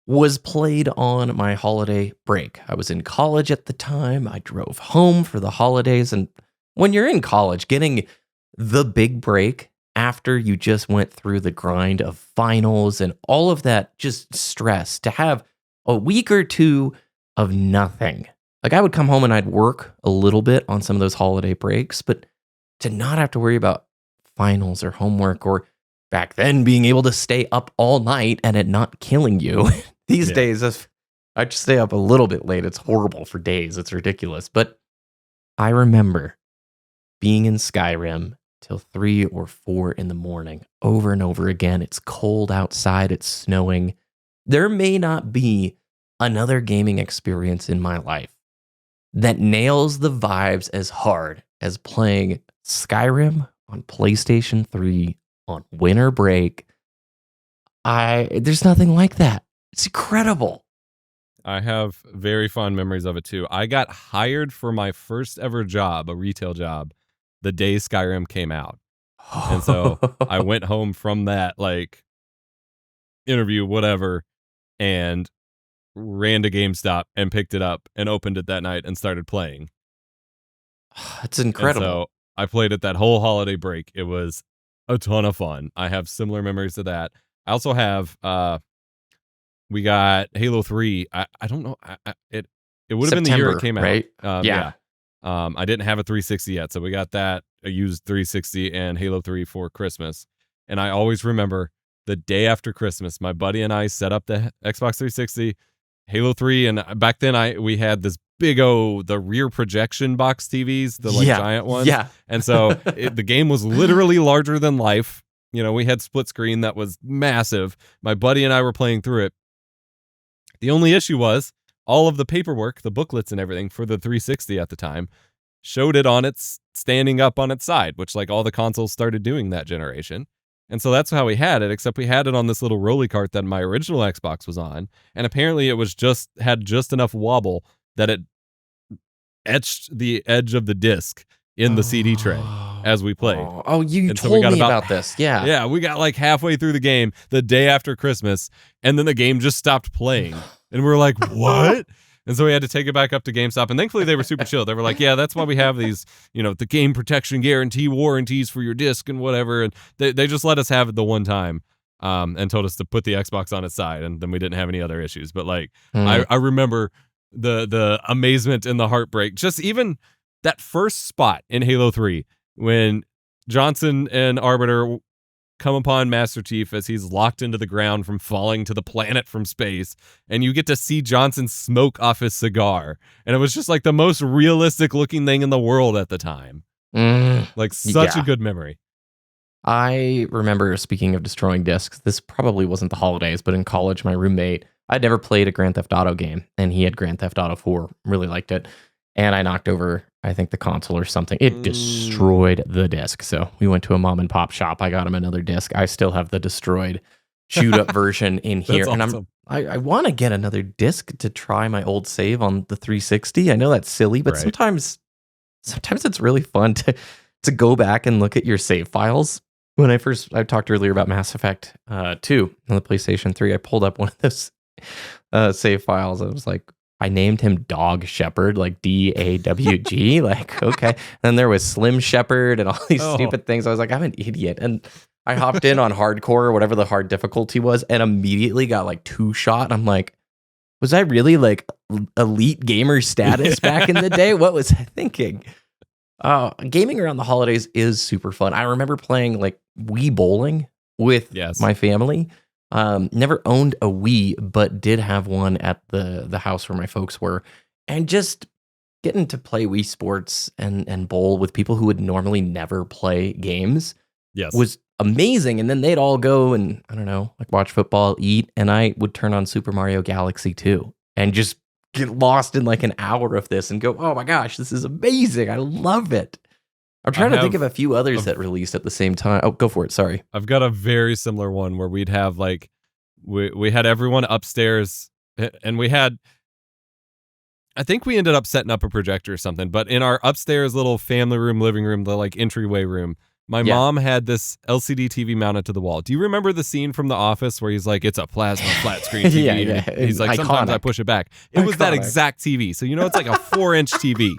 was played on my holiday break. I was in college at the time. I drove home for the holidays. And when you're in college, getting the big break after you just went through the grind of finals and all of that just stress, to have a week or two of nothing. Like I would come home and I'd work a little bit on some of those holiday breaks, but to not have to worry about finals or homework, or back then being able to stay up all night and it not killing you. These days, if I just stay up a little bit late, it's horrible for days. It's ridiculous. But I remember being in Skyrim till 3 or 4 in the morning over and over again. It's cold outside. It's snowing. There may not be another gaming experience in my life that nails the vibes as hard as playing Skyrim on PlayStation 3 on winter break. There's nothing like that. It's incredible. I have very fond memories of it too. I got hired for my first ever job, a retail job, the day Skyrim came out. And so I went home from that like interview, whatever, and ran to GameStop and picked it up and opened it that night and started playing. It's incredible. And so I played it that whole holiday break. It was a ton of fun. I have similar memories of that. I also have we got Halo 3. I don't know. It would have been the year it came out. Right? Yeah. I didn't have a 360 yet, so we got that. I used 360 and Halo 3 for Christmas. And I always remember the day after Christmas, my buddy and I set up the Xbox 360, Halo 3, and back then we had this big the rear projection box TVs, the giant ones. Yeah. And so the game was literally larger than life. We had split screen that was massive. My buddy and I were playing through it. The only issue was all of the paperwork, the booklets and everything for the 360 at the time showed it on its standing up on its side, which like all the consoles started doing that generation. And so that's how we had it, except we had it on this little rolly cart that my original Xbox was on. And apparently it was had just enough wobble that it etched the edge of the disc in the CD tray as we played. You told me about this. Yeah. Yeah, we got like halfway through the game the day after Christmas, and then the game just stopped playing. And we were like, what? And so we had to take it back up to GameStop. And thankfully they were super chill. They were like, yeah, that's why we have these, the game protection guarantee warranties for your disc and whatever. And they just let us have it the one time. And told us to put the Xbox on its side, and then we didn't have any other issues. But like, I remember the amazement and the heartbreak. Just even that first spot in Halo 3 when Johnson and Arbiter come upon Master Chief as he's locked into the ground from falling to the planet from space, and you get to see Johnson smoke off his cigar, and it was just like the most realistic looking thing in the world at the time. Like such a good memory. I remember, speaking of destroying discs, this probably wasn't the holidays, but in college, my roommate, I'd never played a Grand Theft Auto game, and he had Grand Theft Auto 4, really liked it, and I knocked over, I think, the console or something. It destroyed the disc, so we went to a mom and pop shop. I got him another disc. I still have the destroyed, chewed up version in here, awesome. And I want to get another disc to try my old save on the 360. I know that's silly, but sometimes it's really fun to go back and look at your save files. When I talked earlier about Mass Effect 2 on the PlayStation 3, I pulled up one of those save files. I was like, I named him Dog Shepherd, like DAWG, like, okay. And then there was Slim Shepherd and all these stupid things. I was like, I'm an idiot. And I hopped in on hardcore or whatever the hard difficulty was, and immediately got like 2-shot. I'm like, was I really like elite gamer status back in the day? What was I thinking? Gaming around the holidays is super fun. I remember playing like Wii bowling with my family. Never owned a Wii, but did have one at the house where my folks were. And just getting to play Wii Sports and bowl with people who would normally never play games was amazing. And then they'd all go and, I don't know, like watch football, eat, and I would turn on Super Mario Galaxy 2 and just get lost in like an hour of this and go, oh my gosh, this is amazing. I love it. I'm trying to think of a few others that released at the same time. Oh, go for it. Sorry. I've got a very similar one where we'd have like, we had everyone upstairs, and I think we ended up setting up a projector or something, but in our upstairs little family room, living room, the like entryway room, my mom had this LCD TV mounted to the wall. Do you remember the scene from The Office where he's like, it's a plasma flat screen TV? Yeah. He's like, sometimes I push it back. It was that exact TV. So, it's like a 4-inch TV.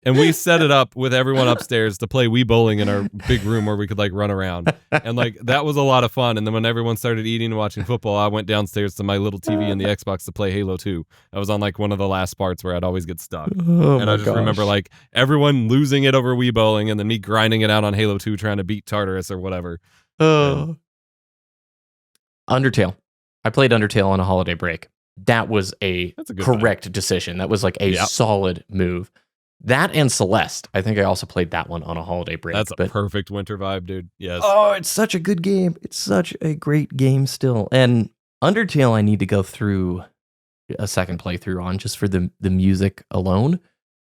And we set it up with everyone upstairs to play Wii bowling in our big room where we could like run around. And like, that was a lot of fun. And then when everyone started eating and watching football, I went downstairs to my little TV and the Xbox to play Halo 2. I was on like one of the last parts where I'd always get stuck. And I just remember like everyone losing it over Wii bowling and then me grinding it out on Halo 2 trying to beat Tartarus or whatever. Undertale. I played Undertale on a holiday break. That was a correct decision. That was like a solid move. That and Celeste. I think I also played that one on a holiday break. That's a perfect winter vibe, dude. Yes. Oh, it's such a good game. It's such a great game still. And Undertale, I need to go through a second playthrough on just for the music alone.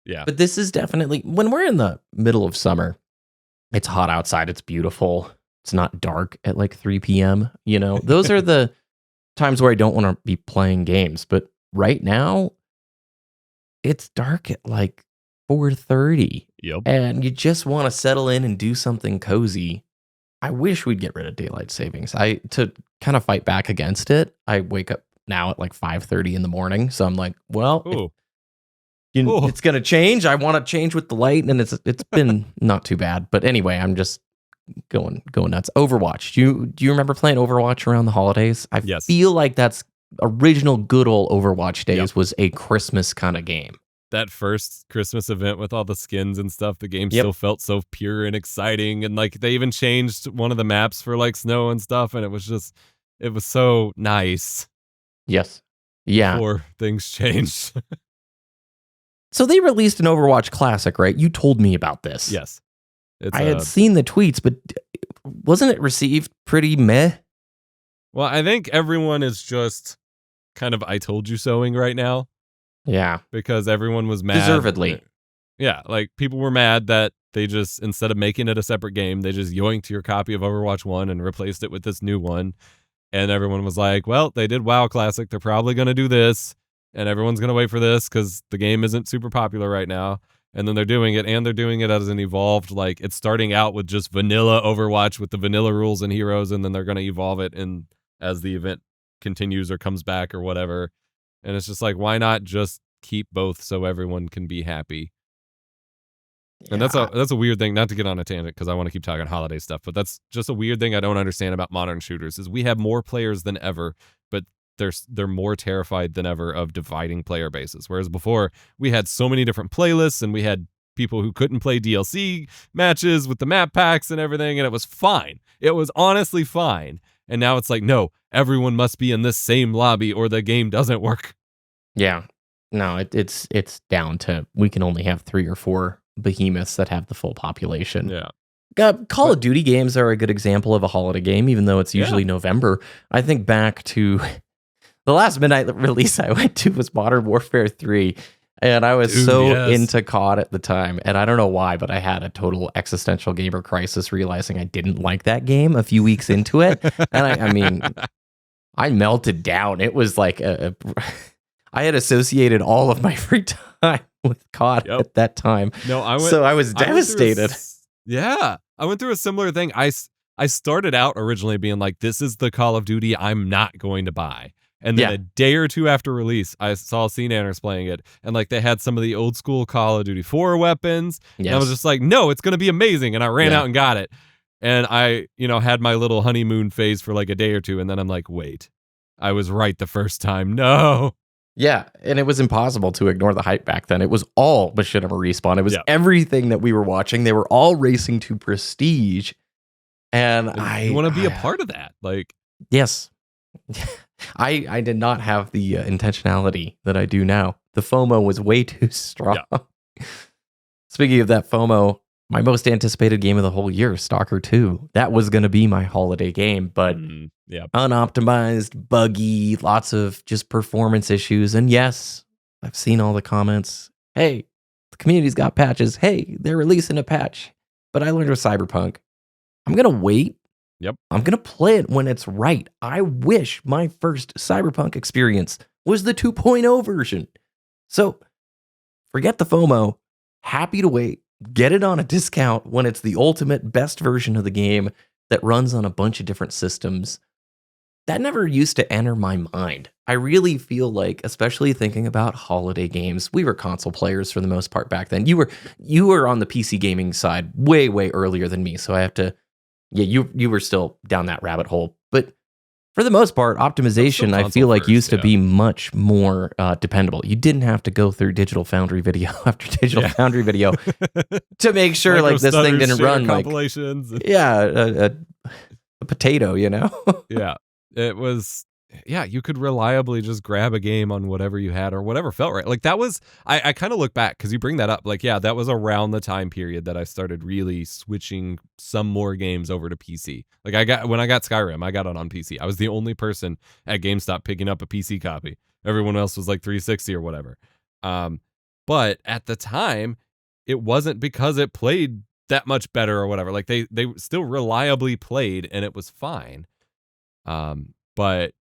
Yeah. But this is definitely, when we're in the middle of summer, it's hot outside. It's beautiful. It's not dark at like 3 p.m. Those are the times where I don't want to be playing games. But right now, it's dark at like 4:30. Yep. And you just want to settle in and do something cozy. I wish we'd get rid of daylight savings. To kind of fight back against it, I wake up now at like 5:30 in the morning. So I'm like, well, it's going to change. I want to change with the light, and it's been not too bad. But anyway, I'm just going nuts. Overwatch. Do you remember playing Overwatch around the holidays? I feel like that's original good old Overwatch days was a Christmas kind of game. That first Christmas event with all the skins and stuff, the game still felt so pure and exciting. And like they even changed one of the maps for like snow and stuff. And it was so nice. Yes. Yeah. Before things changed. So they released an Overwatch Classic, right? You told me about this. Yes. I had seen the tweets, but wasn't it received pretty meh? Well, I think everyone is just kind of I told you soing right now. Yeah. Because everyone was mad. Deservedly. Yeah, like people were mad that they just, instead of making it a separate game, they just yoinked your copy of Overwatch 1 and replaced it with this new one. And everyone was like, well, they did WoW Classic. They're probably going to do this. And everyone's going to wait for this because the game isn't super popular right now. And then they're doing it, and they're doing it as an evolved, like it's starting out with just vanilla Overwatch with the vanilla rules and heroes, and then they're going to evolve it as the event continues or comes back or whatever. And it's just like, why not just keep both so everyone can be happy. And Yeah. that's a weird thing, not to get on a tangent because I want to keep talking holiday stuff, but that's just a weird thing I don't understand about modern shooters is we have more players than ever, but they're more terrified than ever of dividing player bases. Whereas before we had so many different playlists and we had people who couldn't play DLC matches with the map packs and everything, and it was fine. It was honestly fine. And now it's like, no, everyone must be in this same lobby or the game doesn't work. Yeah. No, it's down to we can only have 3 or 4 behemoths that have the full population. Yeah. Call of Duty games are a good example of a holiday game, even though it's usually November. I think back to the last midnight release I went to was Modern Warfare 3. And I was into COD at the time. And I don't know why, but I had a total existential gamer crisis realizing I didn't like that game a few weeks into it. And I mean, I melted down. It was like I had associated all of my free time with COD at that time. No, I was devastated. I went through a similar thing. I started out originally being like, this is the Call of Duty I'm not going to buy. And then a day or two after release, I saw CNanners playing it. And like they had some of the old school Call of Duty 4 weapons. Yes. And I was just like, no, it's going to be amazing. And I ran out and got it. And I, had my little honeymoon phase for like a day or two. And then I'm like, wait, I was right the first time. No. Yeah, and it was impossible to ignore the hype back then. It was all Machinima Respawn. It was everything that we were watching. They were all racing to prestige. And I want to be a part of that. Like, yes. I did not have the intentionality that I do now. The FOMO was way too strong. Yeah. Speaking of that FOMO, my most anticipated game of the whole year, Stalker 2. That was going to be my holiday game, but unoptimized, buggy, lots of just performance issues. And yes, I've seen all the comments. Hey, the community's got patches. Hey, they're releasing a patch. But I learned with Cyberpunk, I'm going to wait. Yep. I'm going to play it when it's right. I wish my first Cyberpunk experience was the 2.0 version. So forget the FOMO. Happy to wait. Get it on a discount when it's the ultimate best version of the game that runs on a bunch of different systems. That never used to enter my mind. I really feel like, especially thinking about holiday games, we were console players for the most part back then. You were on the PC gaming side way, way earlier than me. So I have to, you were still down that rabbit hole. But for the most part, optimization, I feel like used to be much more dependable. You didn't have to go through Digital Foundry video after Digital Foundry video to make sure like this thing didn't run like a potato, Yeah, it was. Yeah, you could reliably just grab a game on whatever you had or whatever felt right. Like that was, I kind of look back because you bring that up. Like, yeah, that was around the time period that I started really switching some more games over to PC. Like when I got Skyrim, I got it on PC. I was the only person at GameStop picking up a PC copy. Everyone else was like 360 or whatever. But at the time, it wasn't because it played that much better or whatever. Like they still reliably played and it was fine. But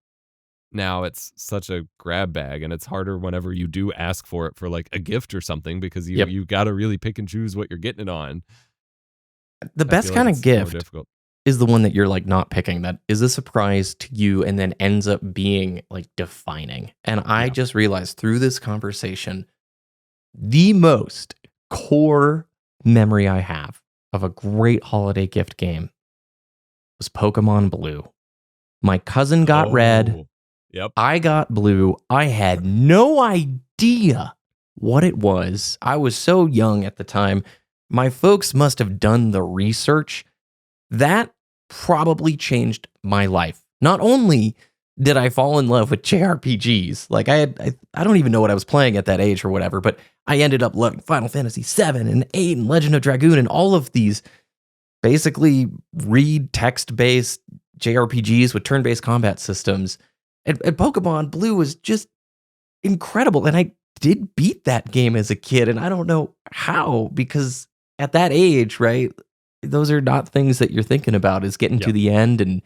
now it's such a grab bag and it's harder whenever you do ask for it for like a gift or something because you got to really pick and choose what you're getting it on. The best kind of gift is the one that you're like not picking, that is a surprise to you and then ends up being like defining. And I just realized through this conversation, the most core memory I have of a great holiday gift game was Pokemon Blue. My cousin got red. Yep. I got blue. I had no idea what it was. I was so young at the time. My folks must have done the research. That probably changed my life. Not only did I fall in love with JRPGs, like I don't even know what I was playing at that age or whatever, but I ended up loving Final Fantasy 7 and 8 and Legend of Dragoon and all of these basically read text-based JRPGs with turn-based combat systems. And Pokemon Blue was just incredible. And I did beat that game as a kid. And I don't know how, because at that age, right, those are not things that you're thinking about, is getting to the end. And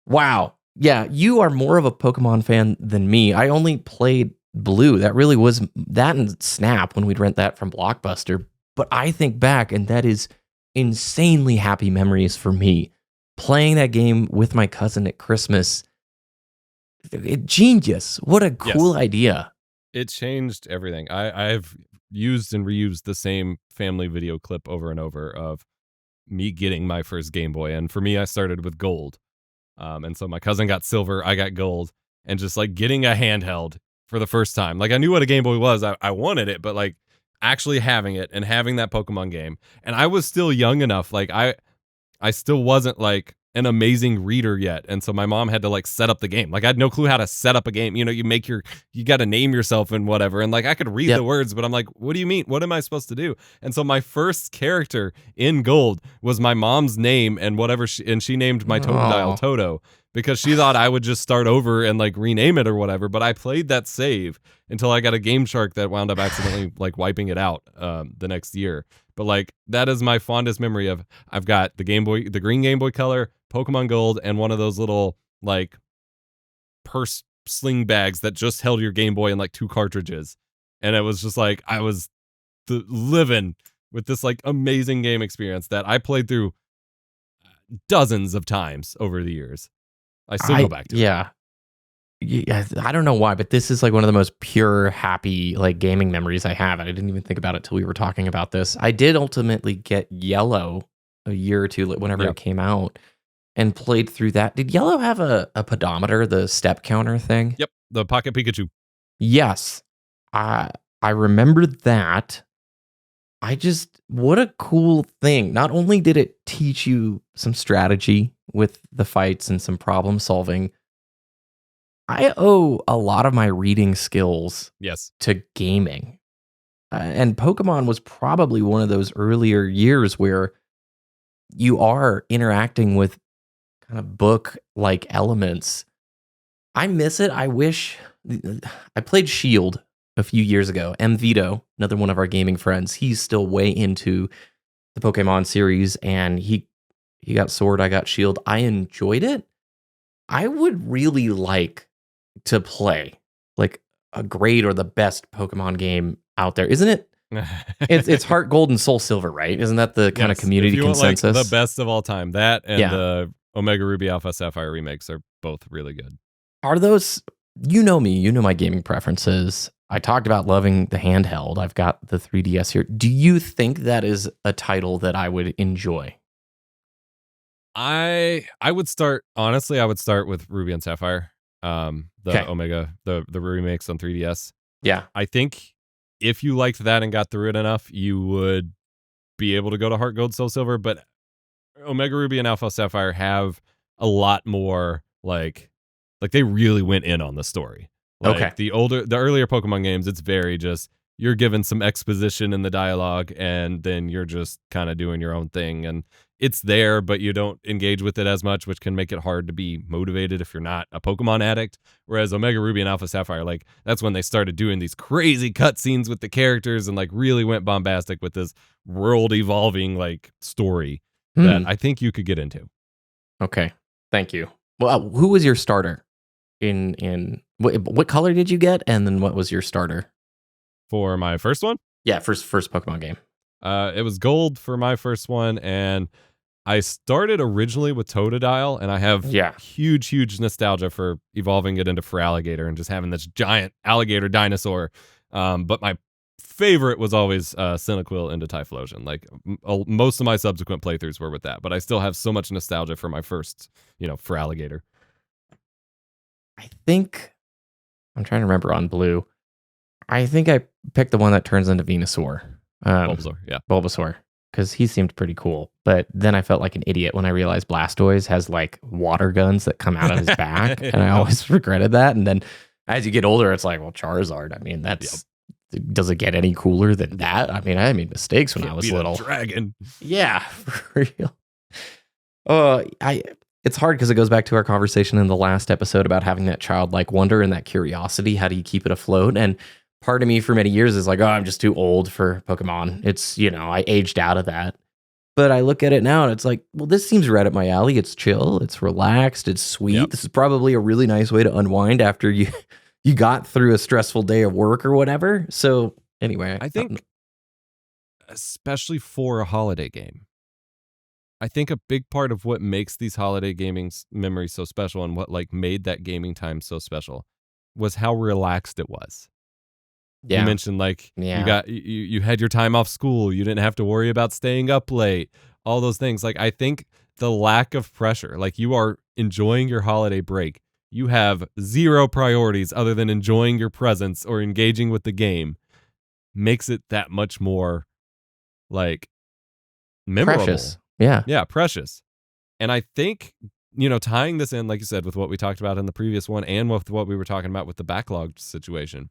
wow. Yeah, you are more of a Pokemon fan than me. I only played Blue. That really was that and Snap when we'd rent that from Blockbuster. But I think back, and that is insanely happy memories for me. Playing that game with my cousin at Christmas. Genius. What a cool idea. It changed everything. I've used and reused the same family video clip over and over of me getting my first Game Boy. And for me, I started with gold. And so my cousin got silver, I got gold, and just like getting a handheld for the first time. Like I knew what a Game Boy was. I wanted it, but like actually having it and having that Pokemon game. And I was still young enough. Like I still wasn't like an amazing reader yet. And so my mom had to like set up the game. Like I had no clue how to set up a game. You know, you got to name yourself and whatever. And like I could read the words, but I'm like, what do you mean? What am I supposed to do? And so my first character in Gold was my mom's name and whatever. She named my Totodile Toto because she thought I would just start over and like rename it or whatever. But I played that save until I got a Game Shark that wound up accidentally like wiping it out the next year. But like that is my fondest memory of I've got the Game Boy, the green Game Boy Color, Pokemon Gold, and one of those little like purse sling bags that just held your Game Boy and like 2 cartridges. And it was just like I was living with this like amazing game experience that I played through dozens of times over the years. I still go back to it. Yeah, I don't know why, but this is like one of the most pure, happy like gaming memories I have. And I didn't even think about it till we were talking about this. I did ultimately get Yellow a year or two whenever it came out and played through that. Did Yellow have a pedometer, the step counter thing? Yep, the Pocket Pikachu. Yes. I remember that. What a cool thing. Not only did it teach you some strategy with the fights and some problem solving, I owe a lot of my reading skills to gaming. And Pokemon was probably one of those earlier years where you are interacting with kind of book-like elements. I miss it. I wish I played Shield a few years ago. M. Vito, another one of our gaming friends, he's still way into the Pokemon series, and he got Sword, I got Shield. I enjoyed it. I would really like to play like a great or the best Pokemon game out there, isn't it? It's Heart Gold and Soul Silver, right? Isn't that the kind of community consensus? Want, like, the best of all time. That and the Omega Ruby Alpha Sapphire remakes are both really good. Are those? You know me. You know my gaming preferences. I talked about loving the handheld. I've got the 3DS here. Do you think that is a title that I would enjoy? I would start with Ruby and Sapphire. Omega, the remakes on 3DS. Yeah. I think if you liked that and got through it enough, you would be able to go to Heart Gold, Soul Silver, but Omega Ruby and Alpha Sapphire have a lot more like they really went in on the story. Like the earlier Pokemon games, it's very just you're given some exposition in the dialogue and then you're just kind of doing your own thing, and it's there, but you don't engage with it as much, which can make it hard to be motivated if you're not a Pokemon addict. Whereas Omega Ruby and Alpha Sapphire, like that's when they started doing these crazy cutscenes with the characters and like really went bombastic with this world evolving like story that I think you could get into. Okay, thank you. Well, who was your starter in what color did you get, and then what was your starter for my first one? Yeah, first Pokemon game. It was Gold for my first one, and I started originally with Totodile, and I have huge nostalgia for evolving it into Feraligatr and just having this giant alligator dinosaur. But my favorite was always Cyndaquil into Typhlosion. Like most of my subsequent playthroughs were with that, but I still have so much nostalgia for my first, Feraligatr. I think I'm trying to remember on Blue. I think I picked the one that turns into Venusaur. Bulbasaur, because he seemed pretty cool. But then I felt like an idiot when I realized Blastoise has like water guns that come out of his back, and I always regretted that. And then as you get older, it's like, well, Charizard. I mean, does it get any cooler than that? I mean, I made mistakes when I was little. Dragon, yeah, for real. It's hard because it goes back to our conversation in the last episode about having that childlike wonder and that curiosity. How do you keep it afloat? And part of me for many years is like, oh, I'm just too old for Pokemon. It's, I aged out of that. But I look at it now and it's like, well, this seems right up my alley. It's chill. It's relaxed. It's sweet. Yep. This is probably a really nice way to unwind after you got through a stressful day of work or whatever. So anyway. I think, especially for a holiday game, I think a big part of what makes these holiday gaming memories so special and what like made that gaming time so special was how relaxed it was. Yeah. You mentioned like you had your time off school. You didn't have to worry about staying up late. All those things. Like I think the lack of pressure, like you are enjoying your holiday break. You have zero priorities other than enjoying your presents or engaging with the game, makes it that much more like memorable. Precious. Yeah. Yeah, precious. And I think, tying this in, like you said, with what we talked about in the previous one and with what we were talking about with the backlog situation,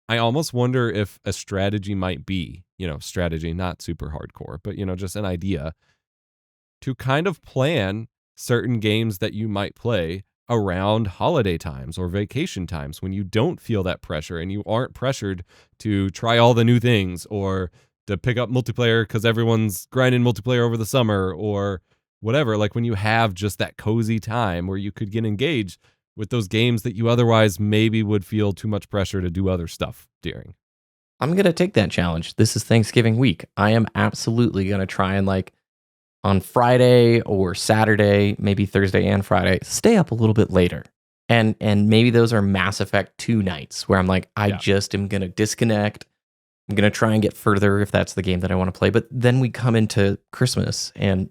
I almost wonder if a strategy might be, strategy, not super hardcore, but, just an idea to kind of plan certain games that you might play around holiday times or vacation times when you don't feel that pressure and you aren't pressured to try all the new things or to pick up multiplayer because everyone's grinding multiplayer over the summer or whatever. Like when you have just that cozy time where you could get engaged with those games that you otherwise maybe would feel too much pressure to do other stuff during. I'm going to take that challenge. This is Thanksgiving week. I am absolutely going to try and on Friday or Saturday, maybe Thursday and Friday, stay up a little bit later. And maybe those are Mass Effect 2 nights where I'm like, I just am going to disconnect. I'm going to try and get further if that's the game that I want to play. But then we come into Christmas and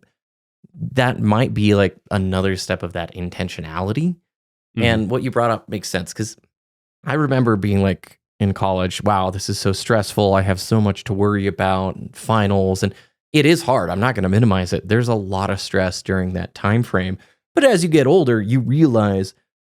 that might be like another step of that intentionality. Mm-hmm. And what you brought up makes sense because I remember being like in college, wow, this is so stressful. I have so much to worry about, finals, and it is hard. I'm not going to minimize it. There's a lot of stress during that time frame. But as you get older, you realize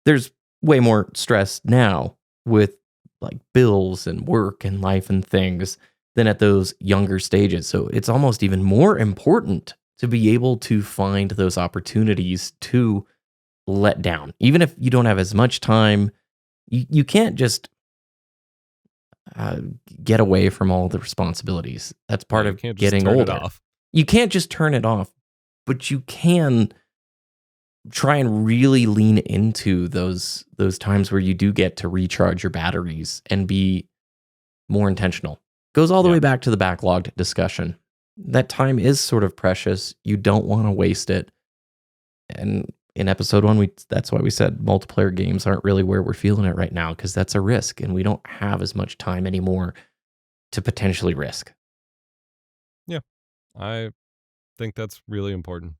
there's way more stress now with like bills and work and life and things than at those younger stages. So it's almost even more important to be able to find those opportunities to let down. Even if you don't have as much time, you can't just get away from all the responsibilities. That's part of getting older. You can't just turn it off, but you can try and really lean into those times where you do get to recharge your batteries and be more intentional. Goes all the way back to the backlogged discussion. That time is sort of precious. You don't want to waste it. And in episode 1, that's why we said multiplayer games aren't really where we're feeling it right now, because that's a risk and we don't have as much time anymore to potentially risk. Yeah, I think that's really important.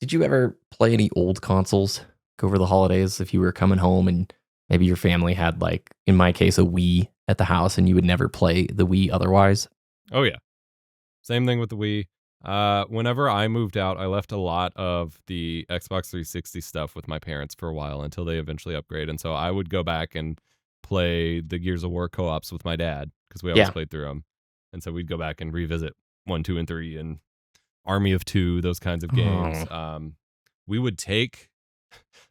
Did you ever play any old consoles over the holidays if you were coming home and maybe your family had, like, in my case, a Wii at the house and you would never play the Wii otherwise? Oh, yeah. Same thing with the Wii. Whenever I moved out, I left a lot of the Xbox 360 stuff with my parents for a while until they eventually upgrade. And so I would go back and play the Gears of War co-ops with my dad because we always played through them. And so we'd go back and revisit 1, 2, and 3 and Army of Two, those kinds of games. We would take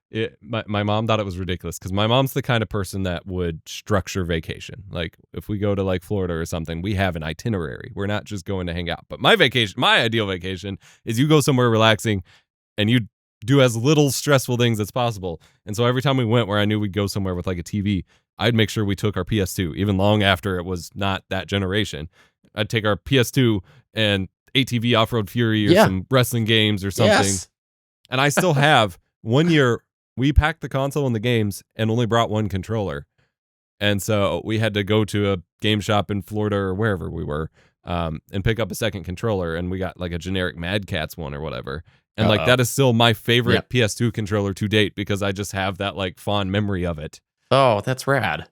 it. My mom thought it was ridiculous because my mom's the kind of person that would structure vacation. Like if we go to like Florida or something, we have an itinerary. We're not just going to hang out. But my ideal vacation is you go somewhere relaxing and you do as little stressful things as possible. And so every time we went where I knew we'd go somewhere with like a TV, I'd make sure we took our PS2, even long after it was not that generation. I'd take our PS2 and ATV Off-Road Fury or some wrestling games or something. Yes. And I still have 1 year, we packed the console and the games and only brought one controller. And so we had to go to a game shop in Florida or wherever we were and pick up a second controller. And we got like a generic Mad Catz one or whatever. And like that is still my favorite PS2 controller to date because I just have that like fond memory of it. Oh, that's rad.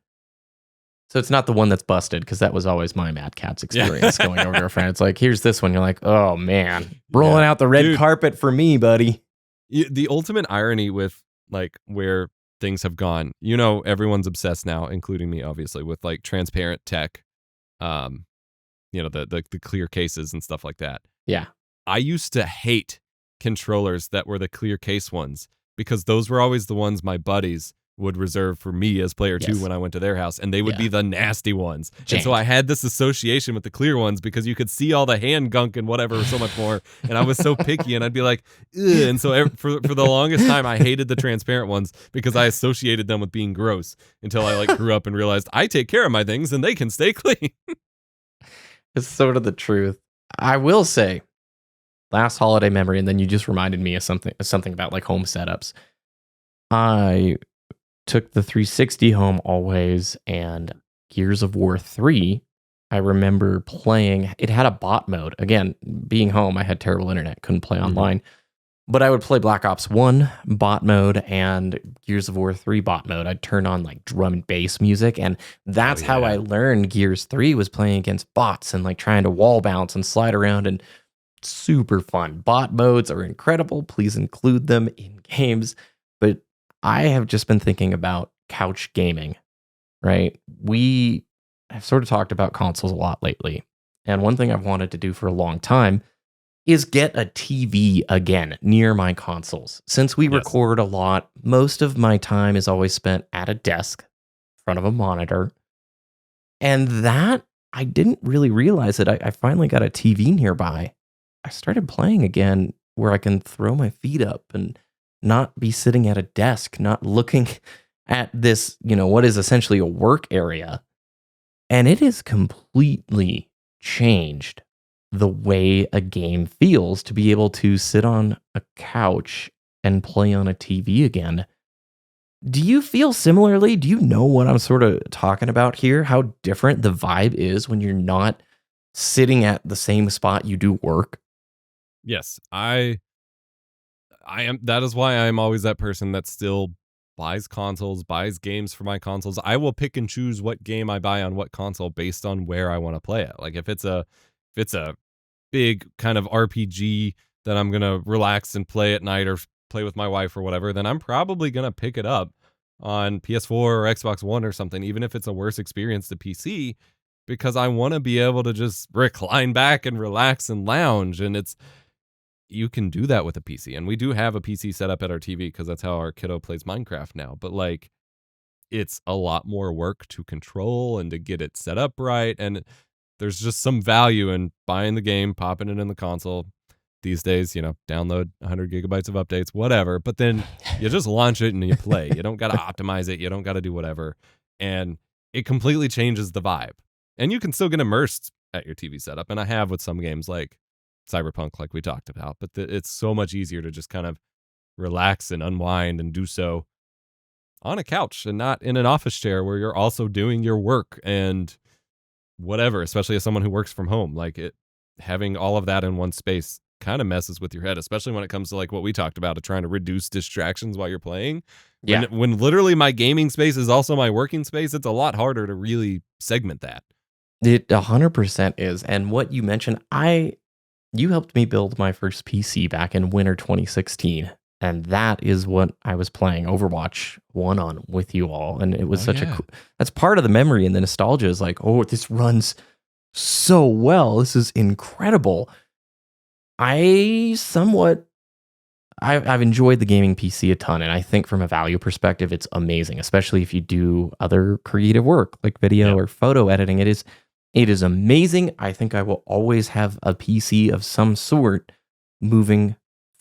So it's not the one that's busted, because that was always my Mad Catz experience going over to a friend. It's like, here's this one. You're like, oh, man. Rolling out the red carpet for me, buddy. The ultimate irony with like where things have gone, everyone's obsessed now, including me, obviously, with like transparent tech, the clear cases and stuff like that. Yeah. I used to hate controllers that were the clear case ones because those were always the ones my buddies would reserve for me as player 2 when I went to their house, and they would be the nasty ones. Jank. And so I had this association with the clear ones because you could see all the hand gunk and whatever so much more, and I was so picky, and I'd be like, ugh. And so for the longest time, I hated the transparent ones because I associated them with being gross until I like grew up and realized I take care of my things and they can stay clean. It's sort of the truth. I will say, last holiday memory, and then you just reminded me of something about like home setups. I took the 360 home always, and Gears of War 3, I remember playing, it had a bot mode. Again, being home, I had terrible internet, couldn't play online. But I would play Black Ops 1 bot mode and Gears of War 3 bot mode. I'd turn on like drum and bass music. And that's how I learned Gears 3 was playing against bots and like trying to wall bounce and slide around, and super fun. Bot modes are incredible. Please include them in games. But I have just been thinking about couch gaming, right? We have sort of talked about consoles a lot lately. And one thing I've wanted to do for a long time is get a TV again near my consoles. Since we record a lot, most of my time is always spent at a desk in front of a monitor. And that, I didn't really realize it. I finally got a TV nearby. I started playing again where I can throw my feet up and not be sitting at a desk, not looking at this, what is essentially a work area. And it has completely changed the way a game feels to be able to sit on a couch and play on a TV again. Do you feel similarly? Do you know what I'm sort of talking about here? How different the vibe is when you're not sitting at the same spot you do work? Yes, I am. That is why I'm always that person that still buys consoles, buys games for my consoles. I will pick and choose what game I buy on what console based on where I want to play it. Like if it's a big kind of RPG that I'm going to relax and play at night or play with my wife or whatever, then I'm probably going to pick it up on PS4 or Xbox One or something, even if it's a worse experience to PC, because I want to be able to just recline back and relax and lounge. And you can do that with a PC. And we do have a PC set up at our TV because that's how our kiddo plays Minecraft now. But like, it's a lot more work to control and to get it set up right. And there's just some value in buying the game, popping it in the console. These days, download 100 gigabytes of updates, whatever. But then you just launch it and you play. You don't got to optimize it. You don't got to do whatever. And it completely changes the vibe. And you can still get immersed at your TV setup. And I have with some games like Cyberpunk, like we talked about. But it's so much easier to just kind of relax and unwind and do so on a couch and not in an office chair where you're also doing your work and whatever, especially as someone who works from home. Like having all of that in one space kind of messes with your head, especially when it comes to like what we talked about, of trying to reduce distractions while you're playing. Yeah. When literally my gaming space is also my working space, it's a lot harder to really segment that. It 100% is. And what you mentioned, you helped me build my first PC back in winter 2016. And that is what I was playing Overwatch 1 on with you all. And it was that's part of the memory and the nostalgia is like, oh, this runs so well. This is incredible. I've enjoyed the gaming PC a ton. And I think from a value perspective, it's amazing, especially if you do other creative work like video or photo editing. It is amazing. I think I will always have a PC of some sort moving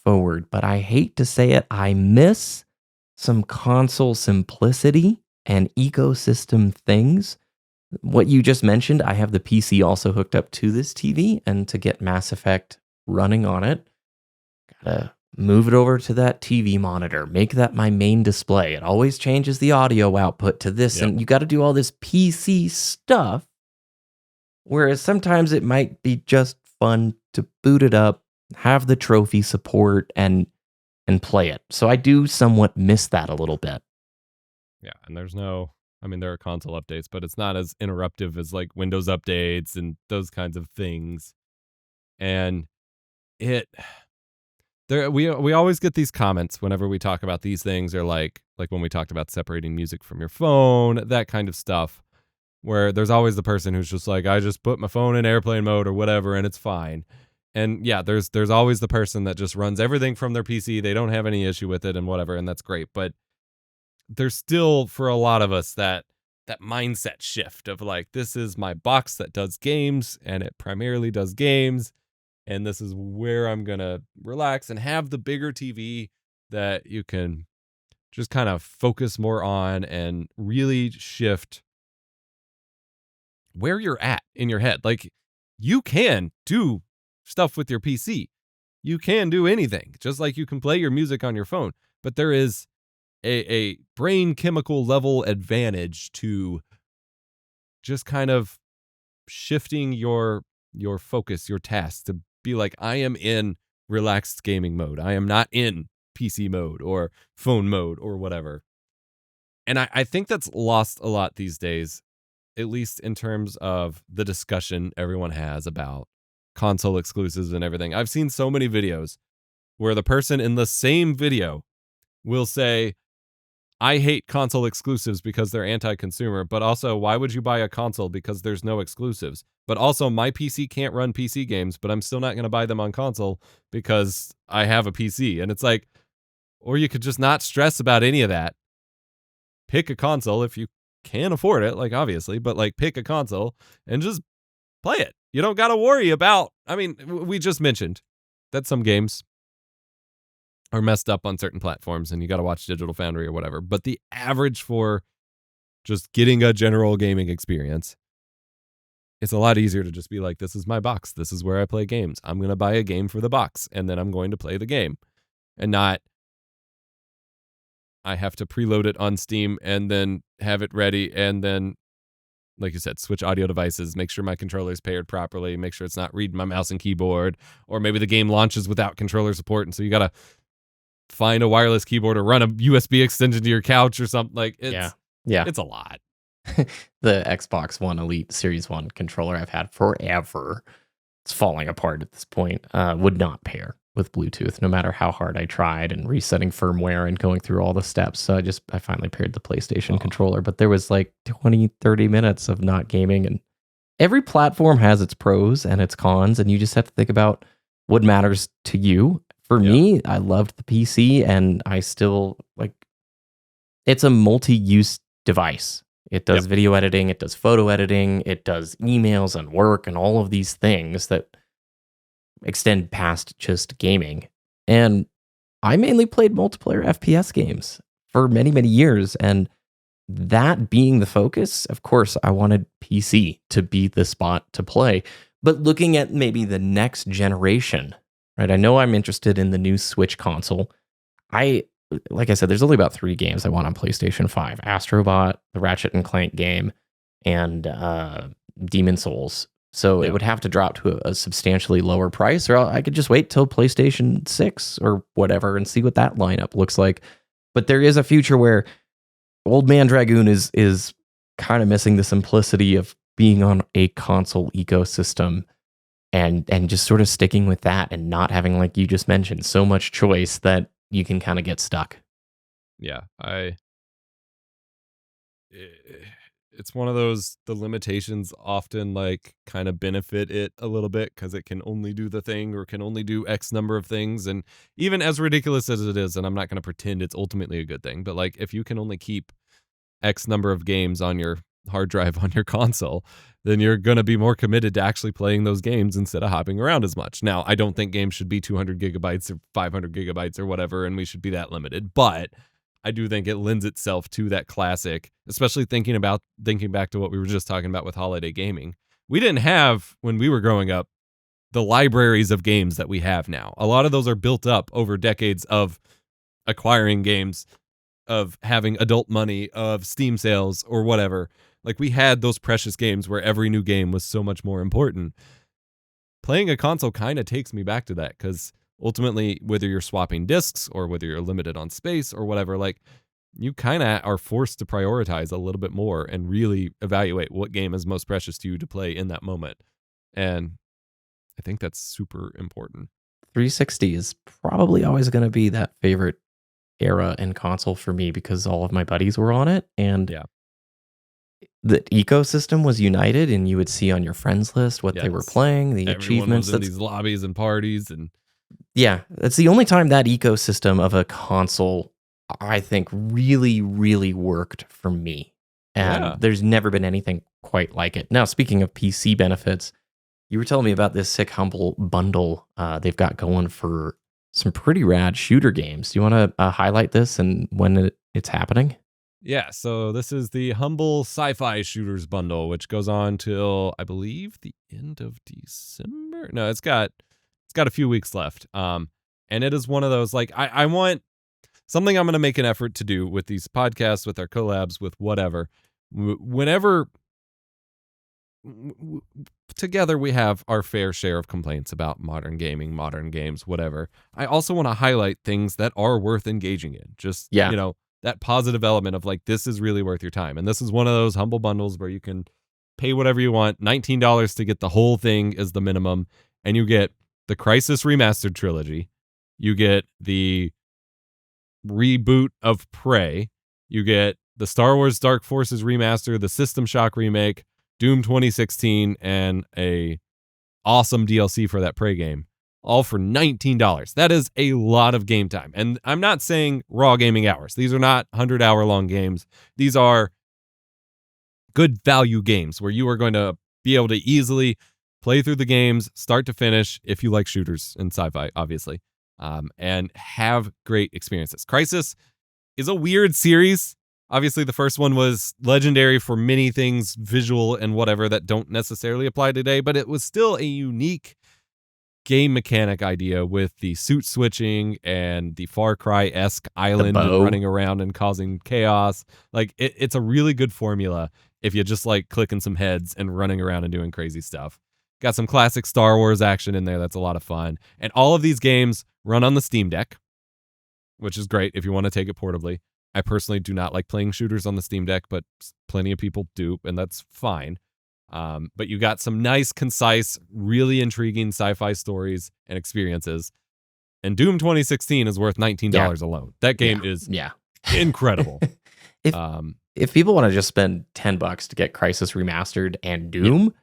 forward, but I hate to say it, I miss some console simplicity and ecosystem things. What you just mentioned, I have the PC also hooked up to this TV, and to get Mass Effect running on it, gotta move it over to that TV monitor, make that my main display. It always changes the audio output to this, and you got to do all this PC stuff, whereas sometimes it might be just fun to boot it up, have the trophy support, and play it. So I do somewhat miss that a little bit. Yeah, and there are console updates, but it's not as interruptive as like Windows updates and those kinds of things. And we always get these comments whenever we talk about these things, or like when we talked about separating music from your phone, that kind of stuff, where there's always the person who's just like, I just put my phone in airplane mode or whatever, and it's fine. And yeah, there's always the person that just runs everything from their PC. They don't have any issue with it and whatever, and that's great. But there's still, for a lot of us, that mindset shift of like, this is my box that does games, and it primarily does games, and this is where I'm going to relax and have the bigger TV that you can just kind of focus more on and really shift where you're at in your head. Like, you can do stuff with your PC. You can do anything, just like you can play your music on your phone. But there is a brain chemical level advantage to just kind of shifting your focus, your task to be like, I am in relaxed gaming mode. I am not in PC mode or phone mode or whatever. And I think that's lost a lot these days, at least in terms of the discussion everyone has about console exclusives and everything. I've seen so many videos where the person in the same video will say, I hate console exclusives because they're anti-consumer, but also, why would you buy a console because there's no exclusives? But also, my PC can't run PC games, but I'm still not going to buy them on console because I have a PC. And it's like, or you could just not stress about any of that. Pick a console if you can afford it, like obviously, but like pick a console and just play it. You don't got to worry about, I mean, we just mentioned that some games are messed up on certain platforms and you got to watch Digital Foundry or whatever. But the average for just getting a general gaming experience, it's a lot easier to just be like, this is my box. This is where I play games. I'm going to buy a game for the box and then I'm going to play the game, and not I have to preload it on Steam and then have it ready. And then, like you said, switch audio devices, make sure my controller's paired properly, make sure it's not reading my mouse and keyboard, or maybe the game launches without controller support. And so you got to find a wireless keyboard or run a USB extension to your couch or something. Like, it's a lot. The Xbox One Elite Series 1 controller I've had forever, it's falling apart at this point, would not pair with Bluetooth no matter how hard I tried and resetting firmware and going through all the steps. So I finally paired the PlayStation controller, but there was like 20, 30 minutes of not gaming. And every platform has its pros and its cons, and you just have to think about what matters to you. For me, I loved the PC, and I still it's a multi-use device. It does video editing, it does photo editing, it does emails and work and all of these things that extend past just gaming. And I mainly played multiplayer FPS games for many, many years. And that being the focus, of course, I wanted PC to be the spot to play. But looking at maybe the next generation, right? I know I'm interested in the new Switch console. Like I said, there's only about 3 games I want on PlayStation 5. Astrobot, the Ratchet and Clank game, and Demon Souls. So it would have to drop to a substantially lower price, or I could just wait till PlayStation 6 or whatever and see what that lineup looks like. But there is a future where Old Man Dragoon is kind of missing the simplicity of being on a console ecosystem and just sort of sticking with that and not having, like you just mentioned, so much choice that you can kind of get stuck. Yeah, it's one of those, the limitations often like kind of benefit it a little bit because it can only do the thing or can only do X number of things. And even as ridiculous as it is, and I'm not going to pretend it's ultimately a good thing, but like if you can only keep X number of games on your hard drive on your console, then you're going to be more committed to actually playing those games instead of hopping around as much. Now, I don't think games should be 200 gigabytes or 500 gigabytes or whatever, and we should be that limited, but I do think it lends itself to that classic, especially thinking back to what we were just talking about with holiday gaming. We didn't have, when we were growing up, the libraries of games that we have now. A lot of those are built up over decades of acquiring games, of having adult money, of Steam sales or whatever. Like, we had those precious games where every new game was so much more important. Playing a console kind of takes me back to that, because ultimately, whether you're swapping discs or whether you're limited on space or whatever, like, you kind of are forced to prioritize a little bit more and really evaluate what game is most precious to you to play in that moment. And I think that's super important. 360 is probably always going to be that favorite era and console for me because all of my buddies were on it, and the ecosystem was united, and you would see on your friends list what they were playing, the achievements. Was in these lobbies and parties, and that's the only time that ecosystem of a console, I think, really, really worked for me. And there's never been anything quite like it. Now, speaking of PC benefits, you were telling me about this sick Humble bundle they've got going for some pretty rad shooter games. Do you want to highlight this and when it's happening? Yeah, so this is the Humble Sci-Fi Shooters bundle, which goes on till, I believe, the end of December. No, it's got a few weeks left. And it is one of those, like, I want something I'm going to make an effort to do with these podcasts, with our collabs, with whatever. Whenever together we have our fair share of complaints about modern gaming, modern games, whatever. I also want to highlight things that are worth engaging in. Just, Yeah. you know, that positive element of like, this is really worth your time. And this is one of those humble bundles where you can pay whatever you want. $19 to get the whole thing is the minimum. And you get the Crysis Remastered Trilogy. You get the reboot of Prey. You get the Star Wars Dark Forces Remaster, the System Shock remake, Doom 2016, and a awesome DLC for that Prey game. All for $19. That is a lot of game time. And I'm not saying raw gaming hours. These are not 100-hour long games. These are good value games where you are going to be able to easily play through the games, start to finish, if you like shooters and sci-fi, obviously, and have great experiences. Crysis is a weird series. Obviously, the first one was legendary for many things, visual and whatever, that don't necessarily apply today, but it was still a unique game mechanic idea with the suit switching and the Far Cry-esque island running around and causing chaos. Like, it's a really good formula if you just like clicking some heads and running around and doing crazy stuff. Got some classic Star Wars action in there that's a lot of fun. And all of these games run on the Steam Deck, which is great if you want to take it portably. I personally do not like playing shooters on the Steam Deck, but plenty of people do, and that's fine. But you got some nice, concise, really intriguing sci-fi stories and experiences. And Doom 2016 is worth $19 alone. That game is incredible. If people want to just spend $10 to get Crysis Remastered and Doom,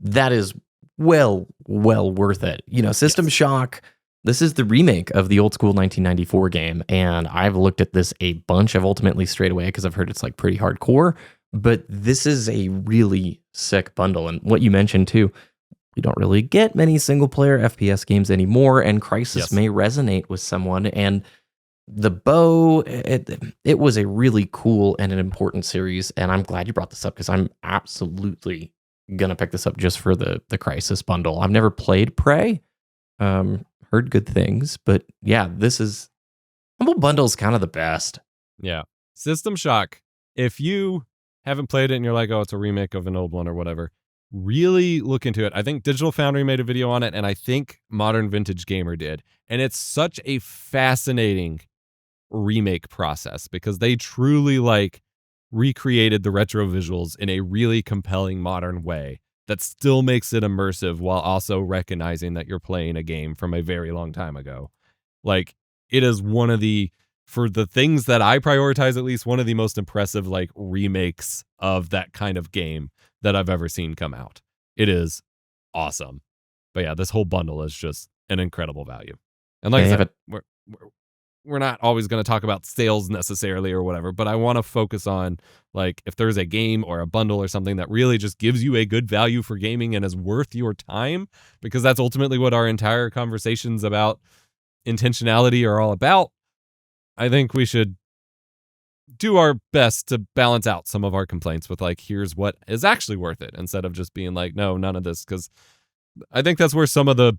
that is well worth it. You know, System Shock, this is the remake of the old school 1994 game, and I've looked at this a bunch. I've ultimately strayed away because I've heard it's like pretty hardcore, but this is a really sick bundle. And what you mentioned too, we don't really get many single player FPS games anymore, and Crysis may resonate with someone. And the bow, it was a really cool and an important series, and I'm glad you brought this up because I'm absolutely gonna pick this up just for the Crysis bundle. I've never played Prey, heard good things, but yeah, this is Humble Bundle's kind of the best. Yeah, System Shock. If you haven't played it and you're like, oh, it's a remake of an old one or whatever, really look into it. I think Digital Foundry made a video on it, and I think Modern Vintage Gamer did, and it's such a fascinating remake process because they truly like recreated the retro visuals in a really compelling modern way that still makes it immersive while also recognizing that you're playing a game from a very long time ago. Like, it is one of the, for the things that I prioritize, at least one of the most impressive like remakes of that kind of game that I've ever seen come out. It is awesome. But yeah, this whole bundle is just an incredible value. And like I said, we're not always going to talk about sales necessarily or whatever, but I want to focus on like if there's a game or a bundle or something that really just gives you a good value for gaming and is worth your time, because that's ultimately what our entire conversations about intentionality are all about. I think we should do our best to balance out some of our complaints with like, here's what is actually worth it, instead of just being like, no, none of this. Because I think that's where some of the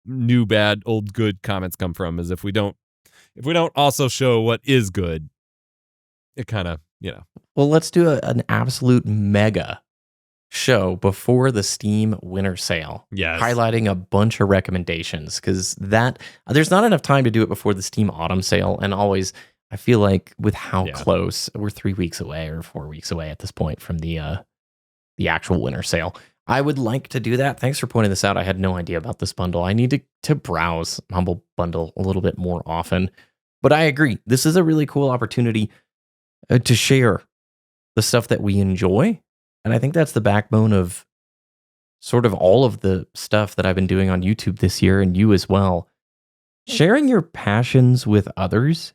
new bad, old good comments come from, is if we don't also show what is good, it kind of, you know. Well, let's do an absolute mega show before the Steam winter sale. Yes. Highlighting a bunch of recommendations, because there's not enough time to do it before the Steam autumn sale. And always, I feel like with how close, we're 3 weeks away or 4 weeks away at this point from the actual winter sale. I would like to do that. Thanks for pointing this out. I had no idea about this bundle. I need to browse Humble Bundle a little bit more often. But I agree. This is a really cool opportunity to share the stuff that we enjoy. And I think that's the backbone of sort of all of the stuff that I've been doing on YouTube this year, and you as well. Sharing your passions with others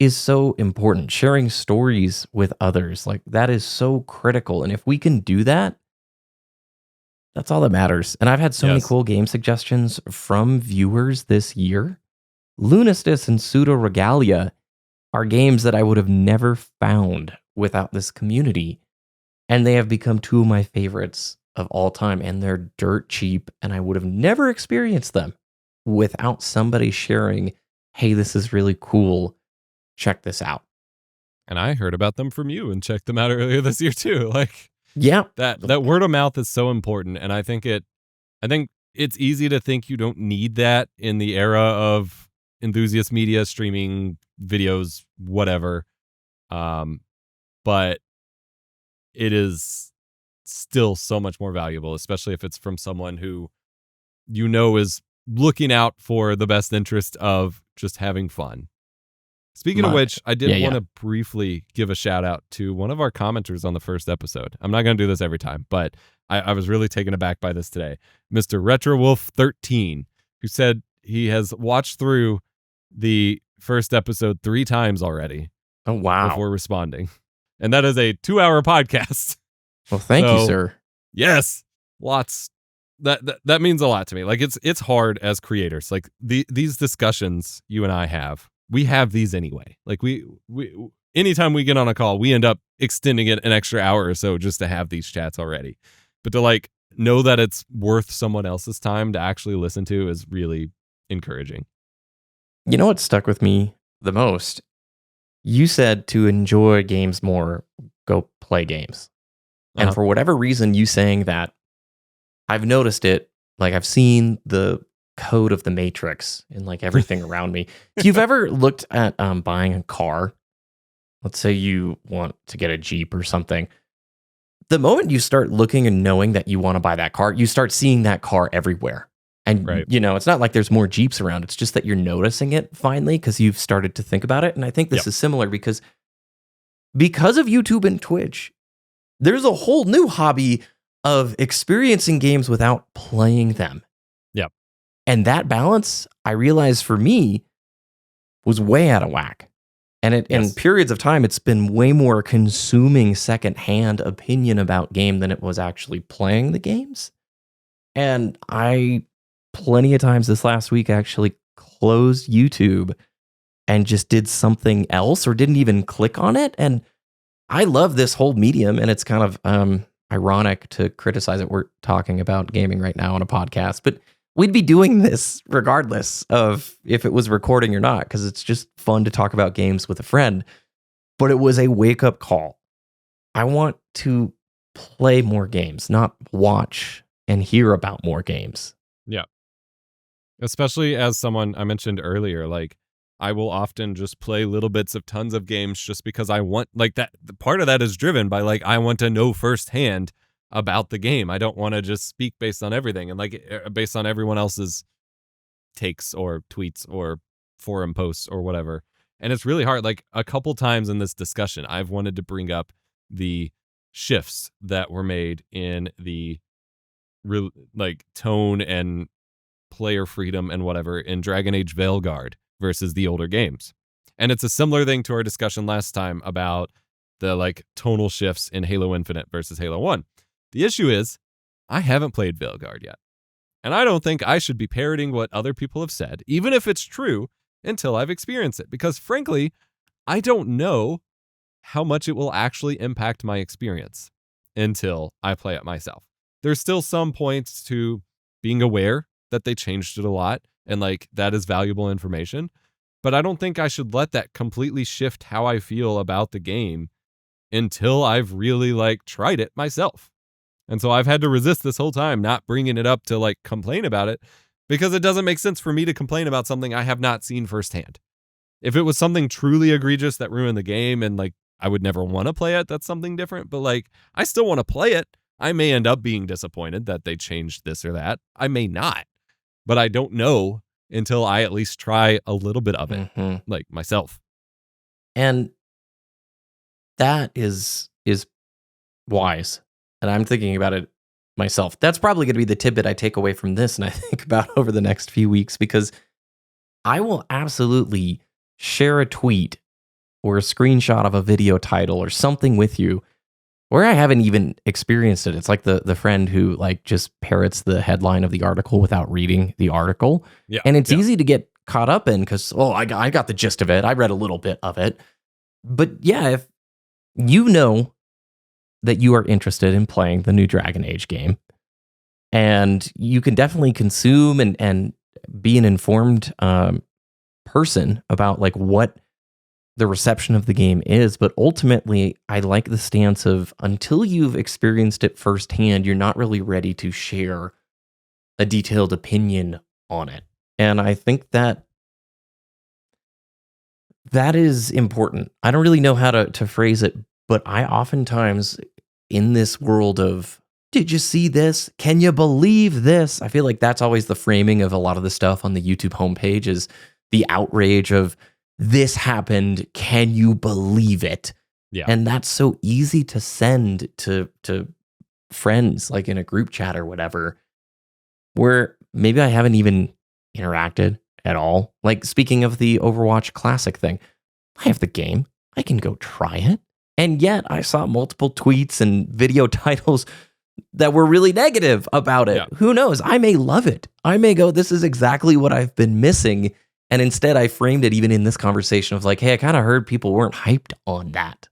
is so important. Sharing stories with others, like that is so critical. And if we can do that, that's all that matters. And I've had so many cool game suggestions from viewers this year. Lunistus and Pseudo Regalia are games that I would have never found without this community. And they have become two of my favorites of all time. And they're dirt cheap. And I would have never experienced them without somebody sharing, hey, this is really cool. Check this out. And I heard about them from you and checked them out earlier this year too. Like, Yeah. That word of mouth is so important, and I think it's easy to think you don't need that in the era of enthusiast media, streaming, videos, whatever. But it is still so much more valuable, especially if it's from someone who is looking out for the best interest of just having fun. Speaking of which, I did want to briefly give a shout out to one of our commenters on the first episode. I'm not going to do this every time, but I was really taken aback by this today. Mr. RetroWolf13, who said he has watched through the first episode 3 times already. Oh, wow. Before responding. And that is a 2-hour podcast. Well, thank you, sir. Yes. Lots. That means a lot to me. Like it's hard as creators. Like these discussions you and I have, we have these anyway. Like we anytime we get on a call, we end up extending it an extra hour or so just to have these chats already. But to like know that it's worth someone else's time to actually listen to is really encouraging. You know what stuck with me the most? You said to enjoy games more, go play games. And for whatever reason, you saying that, I've noticed it. Like I've seen the code of the Matrix in like everything around me. If you've ever looked at buying a car, let's say you want to get a Jeep or something, the moment you start looking and knowing that you want to buy that car, you start seeing that car everywhere. And, it's not like there's more Jeeps around. It's just that you're noticing it finally because you've started to think about it. And I think this is similar because of YouTube and Twitch, there's a whole new hobby of experiencing games without playing them. Yep. And that balance, I realized for me, was way out of whack. And in periods of time, it's been way more consuming secondhand opinion about game than it was actually playing the games. And I plenty of times this last week actually closed YouTube and just did something else or didn't even click on it. And I love this whole medium, and it's kind of ironic to criticize it. We're talking about gaming right now on a podcast, but we'd be doing this regardless of if it was recording or not, because it's just fun to talk about games with a friend. But it was a wake-up call. I want to play more games, not watch and hear about more games. Yeah. Especially as someone I mentioned earlier, like I will often just play little bits of tons of games just because I want, like, that part of that is driven by like I want to know firsthand about the game. I don't want to just speak based on everything and like based on everyone else's takes or tweets or forum posts or whatever. And it's really hard. Like a couple times in this discussion, I've wanted to bring up the shifts that were made in the like tone and player freedom and whatever in Dragon Age Veilguard versus the older games. And it's a similar thing to our discussion last time about the like tonal shifts in Halo Infinite versus Halo 1. The issue is I haven't played Veilguard yet. And I don't think I should be parroting what other people have said, even if it's true, until I've experienced it. Because frankly, I don't know how much it will actually impact my experience until I play it myself. There's still some points to being aware that they changed it a lot and like that is valuable information. But I don't think I should let that completely shift how I feel about the game until I've really like tried it myself. And so I've had to resist this whole time, not bringing it up to like complain about it, because it doesn't make sense for me to complain about something I have not seen firsthand. If it was something truly egregious that ruined the game and like I would never want to play it, that's something different. But like I still want to play it. I may end up being disappointed that they changed this or that. I may not, but I don't know until I at least try a little bit of it, like myself. And that is wise. And I'm thinking about it myself. That's probably going to be the tidbit I take away from this and I think about over the next few weeks, because I will absolutely share a tweet or a screenshot of a video title or something with you where I haven't even experienced it. It's like the friend who like just parrots the headline of the article without reading the article. Yeah, and it's easy to get caught up in because, I got the gist of it. I read a little bit of it. But yeah, if you know that you are interested in playing the new Dragon Age game, and you can definitely consume and be an informed person about like what the reception of the game is, but ultimately I like the stance of until you've experienced it firsthand, you're not really ready to share a detailed opinion on it. And I think that is important. I don't really know how to phrase it, but I oftentimes in this world of, did you see this? Can you believe this? I feel like that's always the framing of a lot of the stuff on the YouTube homepage is the outrage of, this happened. Can you believe it? Yeah. And that's so easy to send to friends, like in a group chat or whatever, where maybe I haven't even interacted at all. Like, speaking of the Overwatch Classic thing, I have the game. I can go try it. And yet I saw multiple tweets and video titles that were really negative about it. Yeah. Who knows? I may love it. I may go, this is exactly what I've been missing. And instead, I framed it even in this conversation of like, hey, I kind of heard people weren't hyped on that.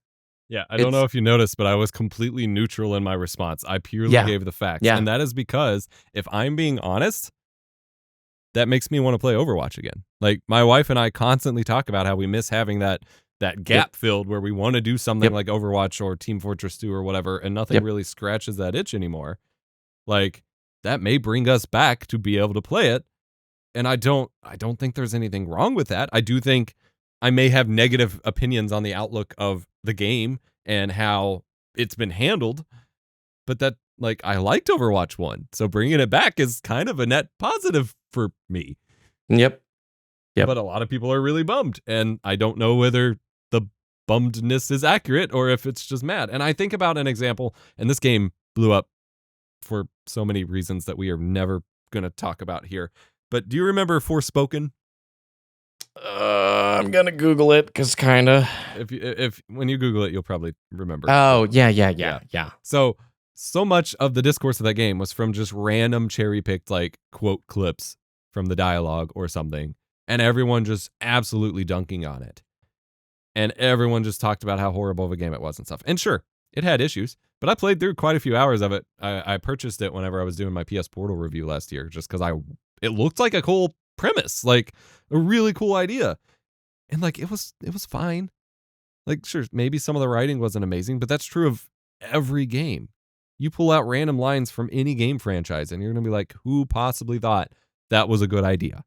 Yeah, I don't know if you noticed, but I was completely neutral in my response. I purely gave the facts. Yeah. And that is because, if I'm being honest, that makes me want to play Overwatch again. Like, my wife and I constantly talk about how we miss having that gap filled where we want to do something like Overwatch or Team Fortress 2 or whatever, and nothing really scratches that itch anymore. Like, that may bring us back to be able to play it. And I don't think there's anything wrong with that. I do think I may have negative opinions on the outlook of the game and how it's been handled, but that, like, I liked Overwatch 1. So bringing it back is kind of a net positive for me. Yep. But a lot of people are really bummed, and I don't know whether the bummedness is accurate or if it's just mad. And I think about an example, and this game blew up for so many reasons that we are never going to talk about here. But do you remember Forspoken? I'm gonna Google it because kind of. If when you Google it, you'll probably remember. Oh yeah. So much of the discourse of that game was from just random cherry picked like quote clips from the dialogue or something, and everyone just absolutely dunking on it, and everyone just talked about how horrible of a game it was and stuff. And sure, it had issues, but I played through quite a few hours of it. I purchased it whenever I was doing my PS Portal review last year, just because it looked like a cool premise, like a really cool idea. And like it was fine. Like, sure, maybe some of the writing wasn't amazing, but that's true of every game. You pull out random lines from any game franchise and you're going to be like, who possibly thought that was a good idea?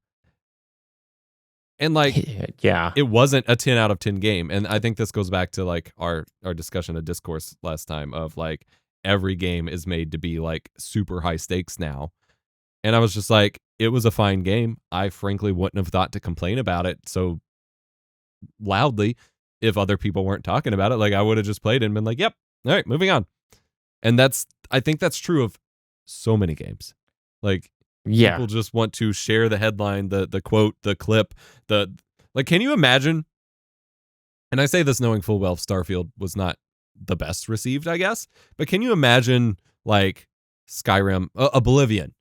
And like, it wasn't a 10 out of 10 game. And I think this goes back to like our discussion of discourse last time of like, every game is made to be like super high stakes now. And I was just like, it was a fine game. I frankly wouldn't have thought to complain about it so loudly if other people weren't talking about it. Like, I would have just played it and been like, yep, all right, moving on. And I think that's true of so many games. Like, people just want to share the headline, the quote, the clip, like, can you imagine? And I say this knowing full well Starfield was not the best received, I guess, but can you imagine like Skyrim, Oblivion?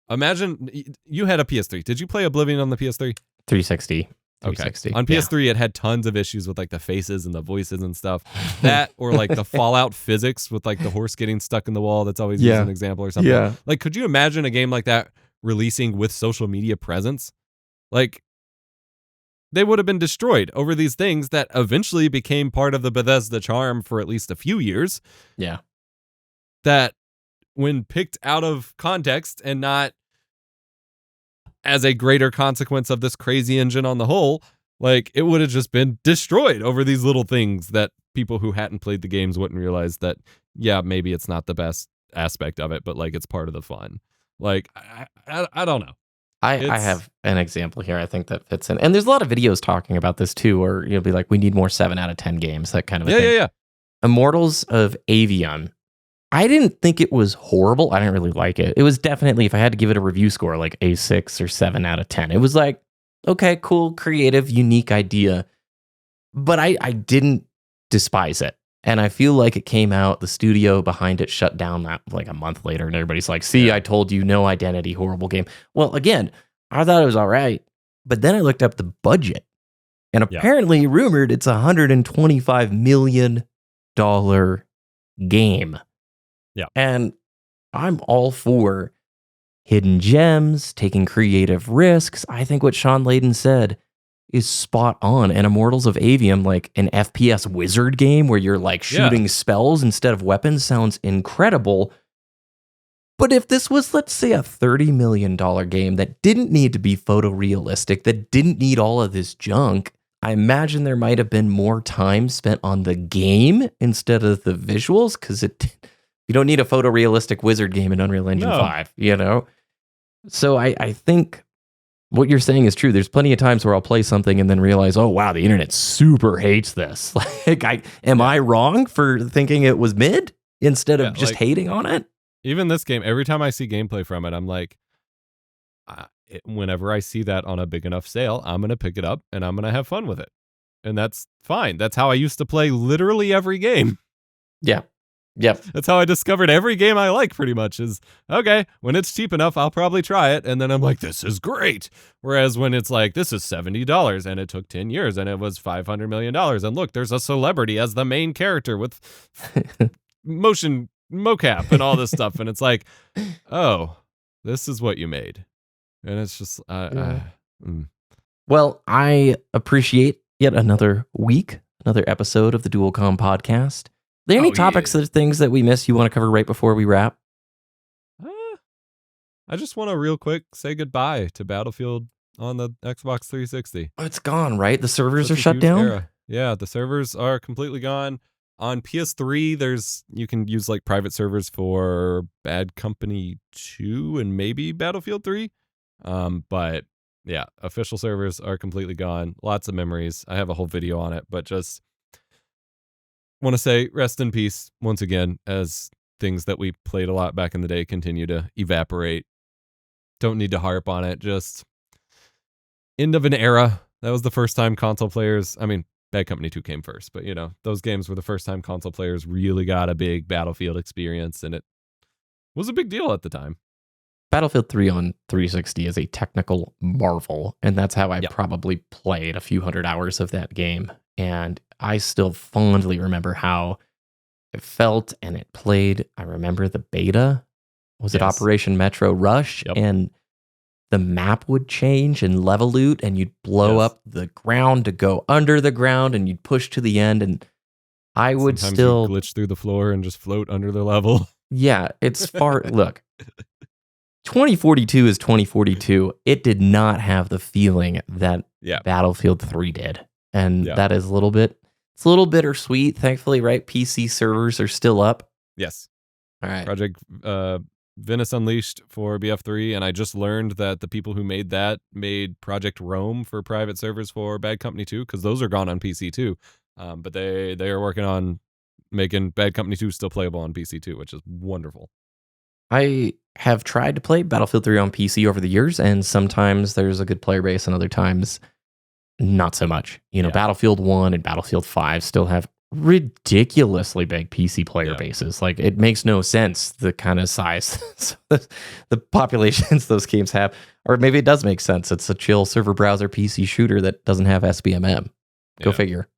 Imagine you had a PS3. Did you play Oblivion on the PS3? 360. Okay. On PS3, it had tons of issues with like the faces and the voices and stuff. That or like the Fallout physics with like the horse getting stuck in the wall. That's always used as an example or something. Yeah. Like, could you imagine a game like that releasing with social media presence? Like, they would have been destroyed over these things that eventually became part of the Bethesda charm for at least a few years. Yeah. That when picked out of context and not as a greater consequence of this crazy engine on the whole, like, it would have just been destroyed over these little things that people who hadn't played the games wouldn't realize that, yeah, maybe it's not the best aspect of it, but like, it's part of the fun. Like, I don't know. I have an example here I think that fits in. And there's a lot of videos talking about this too, where you'll be like, we need more 7 out of 10 games, that kind of a thing. Yeah. Immortals of Avium. I didn't think it was horrible. I didn't really like it. It was definitely, if I had to give it a review score, like a 6 or 7 out of 10. It was like, okay, cool, creative, unique idea. But I didn't despise it. And I feel like it came out, the studio behind it shut down that like a month later, and everybody's like, see, I told you, no identity, horrible game. Well, again, I thought it was all right. But then I looked up the budget. And apparently rumored it's $125 million game. Yeah. And I'm all for hidden gems, taking creative risks. I think what Sean Layden said, is spot on. And Immortals of Avium, like an FPS wizard game where you're like shooting spells instead of weapons, sounds incredible. But if this was, let's say, a $30 million game that didn't need to be photorealistic, that didn't need all of this junk, I imagine there might have been more time spent on the game instead of the visuals, because you don't need a photorealistic wizard game in Unreal Engine 5, you know? So I think what you're saying is true. There's plenty of times where I'll play something and then realize, oh, wow, the internet super hates this. Like, am I wrong for thinking it was mid instead of just hating on it? Even this game, every time I see gameplay from it, I'm like, whenever I see that on a big enough sale, I'm going to pick it up and I'm going to have fun with it. And that's fine. That's how I used to play literally every game. Yeah. Yep. That's how I discovered every game I like, pretty much, is, okay, when it's cheap enough, I'll probably try it. And then I'm like, this is great. Whereas when it's like, this is $70 and it took 10 years and it was $500 million. And look, there's a celebrity as the main character with motion mocap and all this stuff. And it's like, oh, this is what you made. And it's just, Well, I appreciate yet another week, another episode of the Dualcom podcast. Are there any topics or things that we missed you want to cover right before we wrap? I just want to real quick say goodbye to Battlefield on the Xbox 360. Oh, it's gone, right? The servers are shut down? Era. Yeah, the servers are completely gone. On PS3, you can use like private servers for Bad Company 2 and maybe Battlefield 3. But yeah, official servers are completely gone. Lots of memories. I have a whole video on it, but just want to say rest in peace once again as things that we played a lot back in the day continue to evaporate. Don't need to harp on it. Just end of an era. That was the first time console players, I mean, Bad Company 2 came first, but you know, those games were the first time console players really got a big Battlefield experience, and it was a big deal at the time. Battlefield 3 on 360 is a technical marvel, and that's how I probably played a few hundred hours of that game. And I still fondly remember how it felt and it played. I remember the beta. Was it Operation Metro Rush? Yep. And the map would change and level loot, and you'd blow up the ground to go under the ground, and you'd push to the end. And I would Sometimes still you'd glitch through the floor and just float under the level. Yeah, it's far. Look, 2042 is 2042. It did not have the feeling that Battlefield 3 did. And that is it's a little bittersweet, thankfully, right? PC servers are still up. Yes. All right. Project Venice Unleashed for BF3, and I just learned that the people who made that made Project Rome for private servers for Bad Company 2, because those are gone on PC too. But they are working on making Bad Company 2 still playable on PC too, which is wonderful. I have tried to play Battlefield 3 on PC over the years, and sometimes there's a good player base, and other times not so much. You know, Battlefield 1 and Battlefield 5 still have ridiculously big PC player bases. Like, it makes no sense, the kind of size the populations those games have. Or maybe it does make sense. It's a chill server browser PC shooter that doesn't have SBMM. Go figure.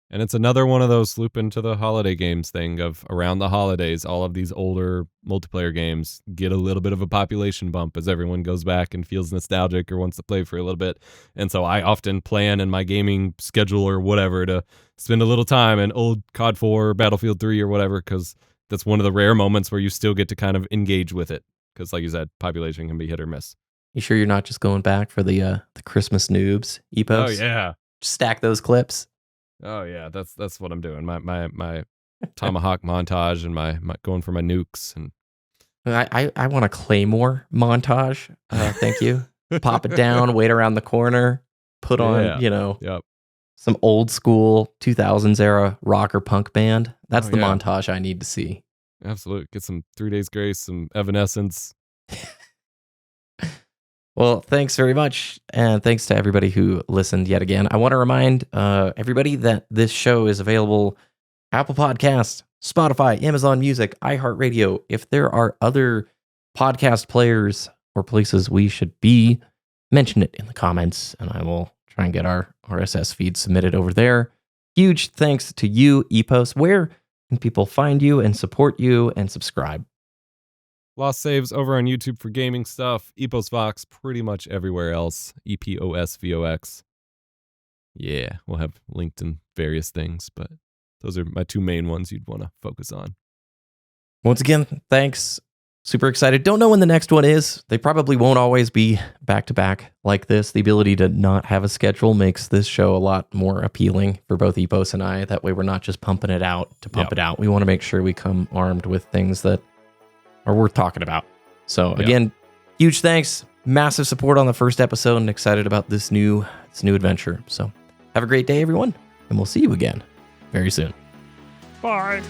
And it's another one of those loop into the holiday games thing of around the holidays, all of these older multiplayer games get a little bit of a population bump as everyone goes back and feels nostalgic or wants to play for a little bit. And so I often plan in my gaming schedule or whatever to spend a little time in old COD 4 or Battlefield 3 or whatever, because that's one of the rare moments where you still get to kind of engage with it. Because like you said, population can be hit or miss. You sure you're not just going back for the Christmas noobs, Epos? Oh, yeah. Just stack those clips. Oh yeah, that's what I'm doing. My Tomahawk montage and my going for my nukes, and I want a Claymore montage. Thank you. Pop it down, wait around the corner, put on some old school 2000s era rock or punk band. That's the montage I need to see. Absolutely, get some 3 Days Grace, some Evanescence. Well, thanks very much. And thanks to everybody who listened yet again. I want to remind everybody that this show is available Apple Podcasts, Spotify, Amazon Music, iHeartRadio. If there are other podcast players or places we should be, mention it in the comments, and I will try and get our RSS feed submitted over there. Huge thanks to you, Epos. Where can people find you and support you and subscribe? Lost Saves over on YouTube for gaming stuff. Epos Vox pretty much everywhere else. EPOSVOX. Yeah, we'll have linked in various things, but those are my two main ones you'd want to focus on. Once again, thanks. Super excited. Don't know when the next one is. They probably won't always be back to back like this. The ability to not have a schedule makes this show a lot more appealing for both Epos and I. That way we're not just pumping it out to pump it out. We want to make sure we come armed with things that are worth talking about. So again, huge thanks. Massive support on the first episode and excited about this new adventure. So have a great day, everyone, and we'll see you again very soon. Bye.